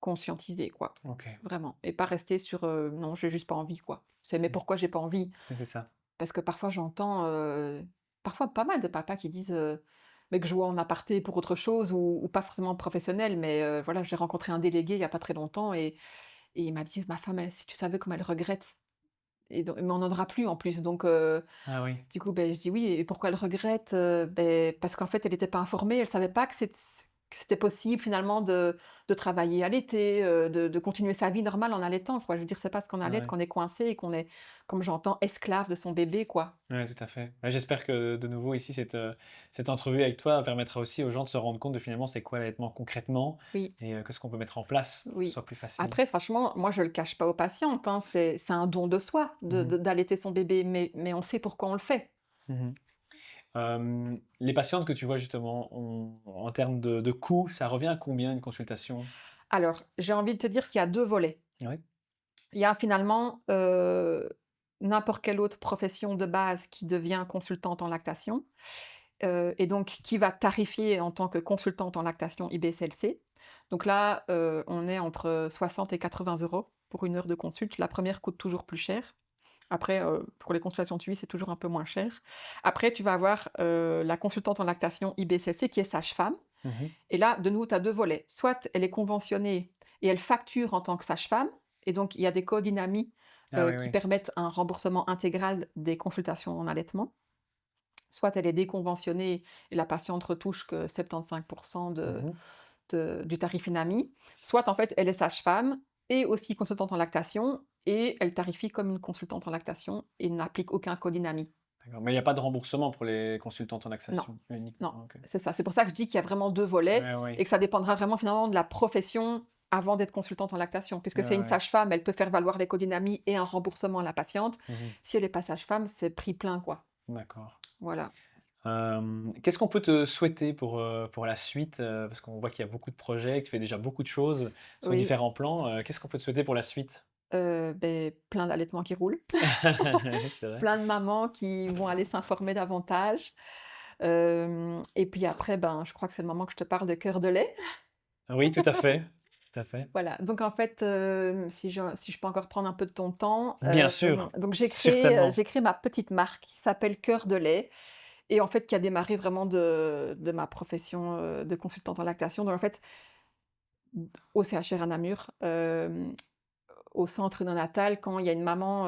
conscientisé, quoi, OK. vraiment et pas rester sur, «Non, j'ai juste pas envie», quoi. C'est: «Mais Mmh. pourquoi j'ai pas envie?» C'est ça. Parce que parfois j'entends, parfois pas mal de papas qui disent, mais que je vois en aparté pour autre chose ou pas forcément professionnel. Mais voilà, j'ai rencontré un délégué il y a pas très longtemps et il m'a dit: «Ma femme, elle si tu savais comme elle regrette» mais on n'en aura plus en plus donc Ah oui. du coup, je dis: «Oui et pourquoi elle regrette?» Parce qu'en fait, elle était pas informée, elle savait pas que c'était possible finalement de travailler à l'été, de continuer sa vie normale en allaitant, quoi. Je veux dire, c'est parce qu'on Ah allaite ouais. qu'on est coincé et qu'on est, comme j'entends, esclave de son bébé, quoi. Ouais, tout à fait. Ouais, j'espère que de nouveau ici cette entrevue avec toi permettra aussi aux gens de se rendre compte de finalement c'est quoi l'allaitement concrètement Oui, et qu'est-ce qu'on peut mettre en place pour que ce oui. soit plus facile. Après franchement, moi je le cache pas aux patientes, hein, c'est un don de soi Mmh. d'allaiter son bébé, mais on sait pourquoi on le fait. Mmh. Les patientes que tu vois justement, en termes de coût, ça revient à combien une consultation? Alors, j'ai envie de te dire qu'il y a 2 volets. Ouais. Il y a finalement, n'importe quelle autre profession de base qui devient consultante en lactation, et donc qui va tarifier en tant que consultante en lactation IBCLC. Donc là, on est entre 60 et 80 € pour une heure de consulte. La première coûte toujours plus cher. Après, pour les consultations de suivi, c'est toujours un peu moins cher. Après, tu vas avoir, la consultante en lactation IBCLC qui est sage-femme Mmh. et là, de nouveau, tu as 2 volets. Soit elle est conventionnée et elle facture en tant que sage-femme et donc il y a des codynamiques, Ah oui, qui oui. permettent un remboursement intégral des consultations en allaitement. Soit elle est déconventionnée et la patiente retouche que 75 Mmh. du tarif UNAMI. Soit en fait, elle est sage-femme et aussi consultante en lactation et elle tarifie comme une consultante en lactation et n'applique aucun codynamique. D'accord, mais il y a pas de remboursement pour les consultantes en Non, laxation non, uniquement? OK. c'est ça. C'est pour ça que je dis qu'il y a vraiment 2 volets Ouais, oui. et que ça dépendra vraiment finalement de la profession avant d'être consultante en lactation. Ouais, Puisque c'est ouais, une ouais. sage-femme, elle peut faire valoir l'écodynamies et un remboursement à la patiente. Mmh. Si elle est pas sage-femme, c'est prix plein, quoi. D'accord. Voilà. Qu'est-ce qu'on peut te souhaiter pour la suite? Parce qu'on voit qu'il y a beaucoup de projets, que tu fais déjà beaucoup de choses sur Oui, différents plans. Qu'est-ce qu'on peut te souhaiter pour la suite? plein d'allaitements qui roulent, C'est vrai. plein de mamans qui vont aller s'informer davantage. Et puis après, je crois que c'est le moment que je te parle de cœur de lait. Oui, tout à fait, tout à fait. Voilà, donc en fait, si je peux encore prendre un peu de ton temps, Bien sûr, donc certainement. j'ai créé ma petite marque qui s'appelle Cœur de lait et en fait qui a démarré vraiment de ma profession, de consultante en lactation. Donc en fait, au CHR à Namur, au centre néonatal, quand il y a une maman,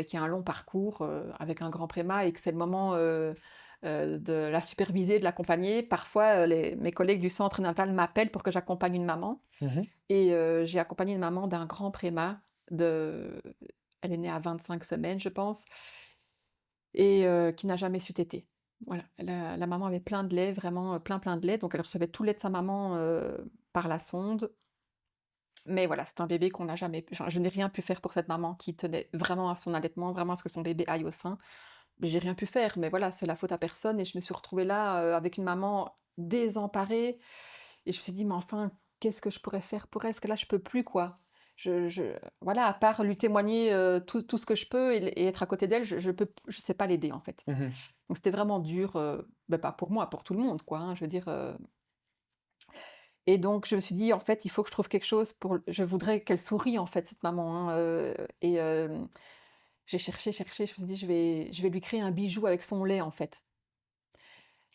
qui a un long parcours, avec un grand préma et que c'est le moment, de la superviser, de l'accompagner, parfois, mes collègues du centre néonatal m'appellent pour que j'accompagne une maman. Mmh. Et j'ai accompagné une maman d'un grand préma de elle est née à 25 semaines, je pense et qui n'a jamais su téter. Voilà, la maman avait plein de lait, vraiment, plein, plein de lait, donc elle recevait tout le lait de sa maman, par la sonde. Mais voilà, c'est un bébé qu'on n'a jamais pu enfin, je n'ai rien pu faire pour cette maman qui tenait vraiment à son allaitement, vraiment à ce que son bébé aille au sein. J'ai rien pu faire, mais voilà, c'est la faute à personne et je me suis retrouvée là, avec une maman désemparée et je me suis dit: «Mais enfin, qu'est-ce que je pourrais faire pour elle?» Parce que là, je peux plus, quoi. Voilà, à part lui témoigner, tout ce que je peux et être à côté d'elle, je sais pas l'aider, en fait. Mmh. Donc c'était vraiment dur, pas pour moi, pour tout le monde, quoi, hein, je veux dire, et donc je me suis dit: «En fait, il faut que je trouve quelque chose pour je voudrais qu'elle sourie, en fait, cette maman, hein», et j'ai cherché, cherché, je me suis dit: «Je vais lui créer un bijou avec son lait, en fait».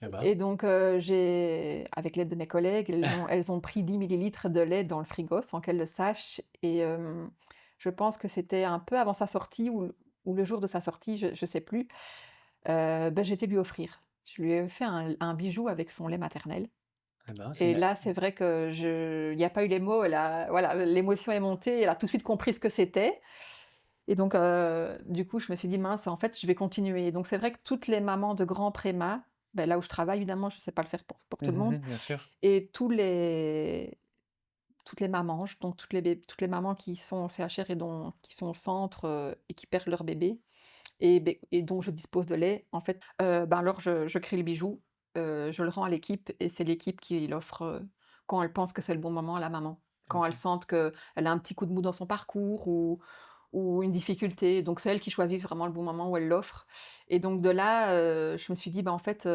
Eh ben. Et donc j'ai avec l'aide de mes collègues, elles ont pris 10 millilitres de lait dans le frigo sans qu'elle le sache et je pense que c'était un peu avant sa sortie ou le jour de sa sortie, je sais plus, j'ai été lui offrir. Je lui ai fait un bijou avec son lait maternel Eh ben, c'est et une là, c'est vrai que je il y a pas eu les mots, elle a voilà, l'émotion est montée, elle a tout de suite compris ce que c'était et donc du coup, je me suis dit: «Mince, en fait, je vais continuer». Donc c'est vrai que toutes les mamans de grands prémas, là où je travaille évidemment, je ne sais pas le faire pour tout le monde mmh, bien sûr. et toutes les mamans, donc toutes les mamans qui sont au CHR et qui sont au centre, et qui perdent leur bébé et dont je dispose de lait, en fait, alors je crée le bijou, je le rends à l'équipe et c'est l'équipe qui l'offre, quand elle pense que c'est le bon moment à la maman. Quand elle OK. sente qu'elle a un petit coup de mou dans son parcours ou une difficulté, donc c'est elle qui choisit vraiment le bon moment où elle l'offre et donc de là, je me suis dit: «En fait,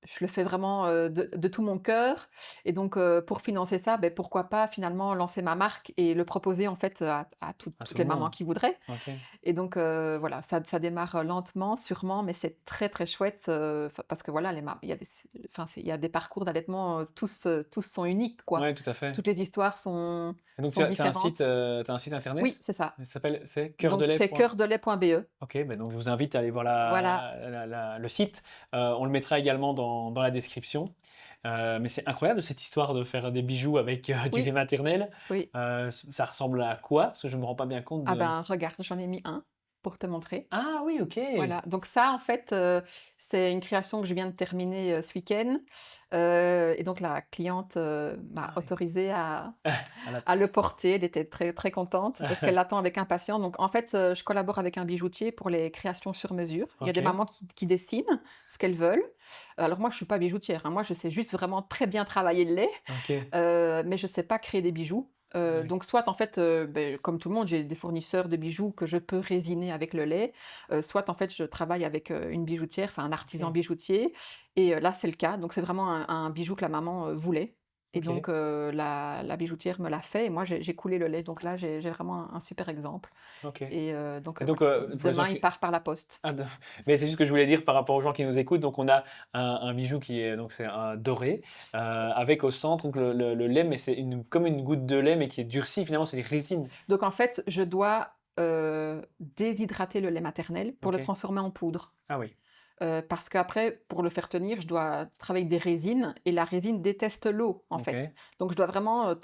je le fais vraiment, de tout mon cœur et donc pour financer ça, beh, pourquoi pas finalement lancer ma marque et le proposer en fait, à À tout toutes le les mamans monde. qui voudraient OK. et donc voilà, ça démarre, lentement, sûrement, mais c'est très, très chouette, enfin parce que voilà, les ma il y a des enfin, il y a des parcours d'allaitement, tous sont uniques, quoi. Ouais, tout à fait. Toutes les histoires sont Et donc sont tu as un site, différentes. internet? Oui, c'est ça. Il s'appelle c'est Donc c'est cœurdelait. cœurdelait.be. OK, ben donc je vous invite à aller voir Voilà. le site. On le mettra également dans la description. Mais c'est incroyable cette histoire de faire des bijoux avec, du lait Oui, maternel. oui. Ça ressemble à quoi? Parce que je ne me rends pas bien compte Ah de ben, regarde, j'en ai mis un pour te montrer. ah oui, OK! Voilà, donc ça, en fait, c'est une création que je viens de terminer, ce week-end, et donc la cliente, m'a Ah oui. autorisée À la à le porter. Elle était très, très contente parce qu'elle l'attend avec impatience. Donc en fait, je collabore avec un bijoutier pour les créations sur mesure. Il y a des OK, mamans qui dessinent ce qu'elles veulent. Alors moi, je suis pas bijoutière, hein. Moi, je sais juste vraiment très bien travailler le lait. OK. Mais je sais pas créer des bijoux. Ah oui. Donc soit en fait, comme tout le monde, j'ai des fournisseurs de bijoux que je peux résiner avec le lait, soit en fait je travaille avec, une bijoutière, enfin un artisan OK, bijoutier et là c'est le cas. Donc c'est vraiment un bijou que la maman, voulait et OK. donc la bijoutière me l'a fait et moi j'ai coulé le lait. Donc là j'ai vraiment un super exemple OK. et donc Et donc, voilà. pour les gens Demain il qui part par la poste. ah de mais c'est juste ce que je voulais dire par rapport aux gens qui nous écoutent. Donc on a un bijou qui est donc c'est un doré, avec au centre donc le lait, mais c'est comme une goutte de lait, mais qui est durcie finalement, c'est des résines. Donc en fait, je dois, déshydrater le lait maternel pour le OK. transformer en poudre. Ah oui. Parce qu'après, pour le faire tenir, je dois travailler avec des résines et la résine déteste l'eau, en fait. OK. Donc je dois vraiment,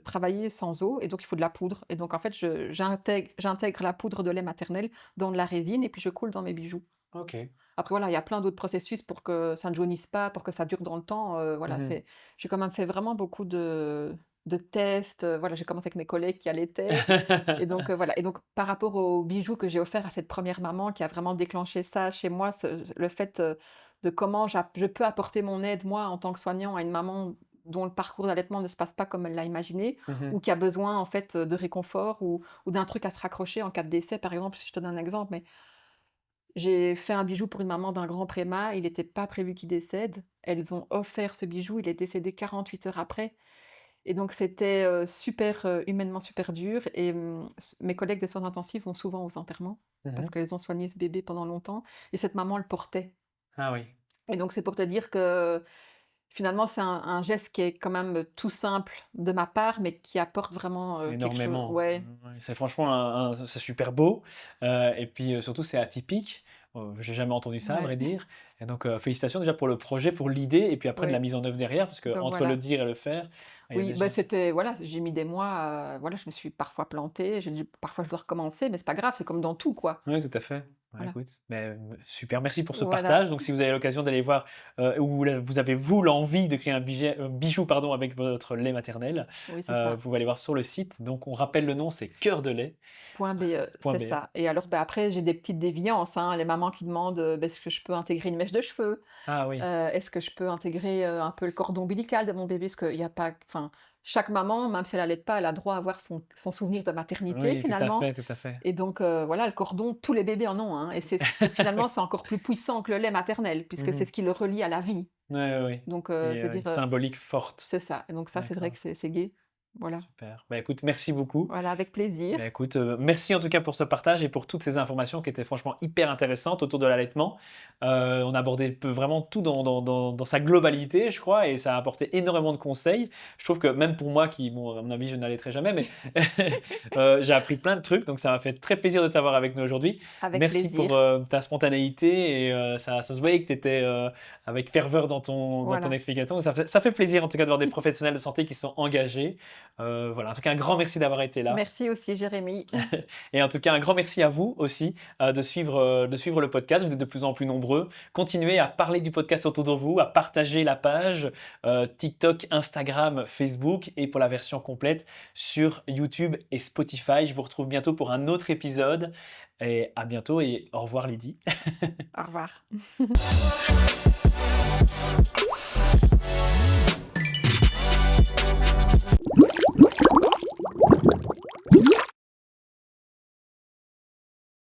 travailler sans eau et donc il faut de la poudre et donc en fait, j'intègre la poudre de lait maternel dans de la résine et puis je coule dans mes bijoux. OK. Après voilà, il y a plein d'autres processus pour que ça ne jaunisse pas, pour que ça dure dans le temps, voilà, Mmh. j'ai quand même fait vraiment beaucoup de tests, voilà, j'ai commencé avec mes collègues qui allaitaient et donc voilà et donc par rapport aux bijoux que j'ai offerts à cette première maman qui a vraiment déclenché ça chez moi, le fait, de comment je peux apporter mon aide, moi, en tant que soignant, à une maman dont le parcours d'allaitement ne se passe pas comme elle l'a imaginé Mmh. ou qui a besoin, en fait, de réconfort ou d'un truc à se raccrocher en cas de décès, par exemple, si je te donne un exemple, mais j'ai fait un bijou pour une maman d'un grand prémat, il n'était pas prévu qu'il décède. Elles ont offert ce bijou, il est décédé 48 heures après et donc c'était, super, humainement super dur et mes collègues des soins intensifs vont souvent aux enterrements parce Mmh. qu'elles ont soigné ce bébé pendant longtemps et cette maman le portait Ah oui. et donc c'est pour te dire que finalement c'est un geste qui est quand même, tout simple de ma part, mais qui apporte vraiment, quelque chose Énormément. ouais, Ouais, c'est franchement c'est super beau, et puis, surtout c'est atypique. J'ai jamais entendu ça à ouais, vrai dire et donc, félicitations déjà pour le projet, pour l'idée et puis après de la oui, mise en œuvre derrière parce donc qu'entre le voilà. dire et le faire, il y a Oui, bah, déjà c'était voilà, j'ai mis des mois, voilà, je me suis parfois plantée, j'ai dû parfois je dois recommencer, mais c'est pas grave, c'est comme dans tout, quoi. oui, tout à fait. Ouais, Voilà. écoute, beh, super, merci pour ce Voilà. partage. Donc si vous avez l'occasion d'aller voir, ou là vous avez vous l'envie de créer un bijou pardon avec votre lait maternel, Oui, c'est vous ça. pouvez aller voir sur le site. Donc on rappelle le nom, c'est Cœur de lait .be, point c'est .be. ça et alors, bah, après j'ai des petites déviances, hein, les mamans qui demandent, bah, est-ce que je peux intégrer une mèche de cheveux? Ah oui. Est-ce que je peux intégrer, un peu le cordon ombilical de mon bébé? Parce qu'il y a pas enfin, chaque maman, même si elle allaite pas, elle a droit à avoir son souvenir de maternité Oui, tout à finalement fait, tout à fait. et donc voilà, le cordon, tous les bébés en ont, hein et finalement, c'est encore plus puissant que le lait maternel puisque c'est Mmh. ce qui le relie à la vie. Ouais, ouais, ouais Donc je et veux dire, une symbolique forte. c'est ça et donc ça, c'est vrai que D'accord, c'est gai. Voilà. super. Bah, écoute, merci beaucoup. Voilà, avec plaisir. Bah, écoute, merci en tout cas pour ce partage et pour toutes ces informations qui étaient franchement hyper intéressantes autour de l'allaitement. On a abordé vraiment tout dans sa globalité, je crois et ça a apporté énormément de conseils. Je trouve que même pour moi qui, bon, à mon avis, je n'allaiterai jamais, mais j'ai appris plein de trucs, donc ça m'a fait très plaisir de t'avoir avec nous aujourd'hui. Avec Merci pour, plaisir. ta spontanéité et ça se voyait que tu étais, avec ferveur dans ton Voilà. explication. Ça fait plaisir en tout cas de voir des professionnels de santé qui sont engagés. Voilà, en tout cas un grand merci d'avoir été là. Merci aussi Jérémy. Et en tout cas, un grand merci à vous aussi de suivre le podcast. Vous êtes de plus en plus nombreux. Continuez à parler du podcast autour de vous, à partager la page TikTok, Instagram, Facebook et pour la version complète sur YouTube et Spotify. Je vous retrouve bientôt pour un autre épisode. Et à bientôt et au revoir Lydie. Au revoir.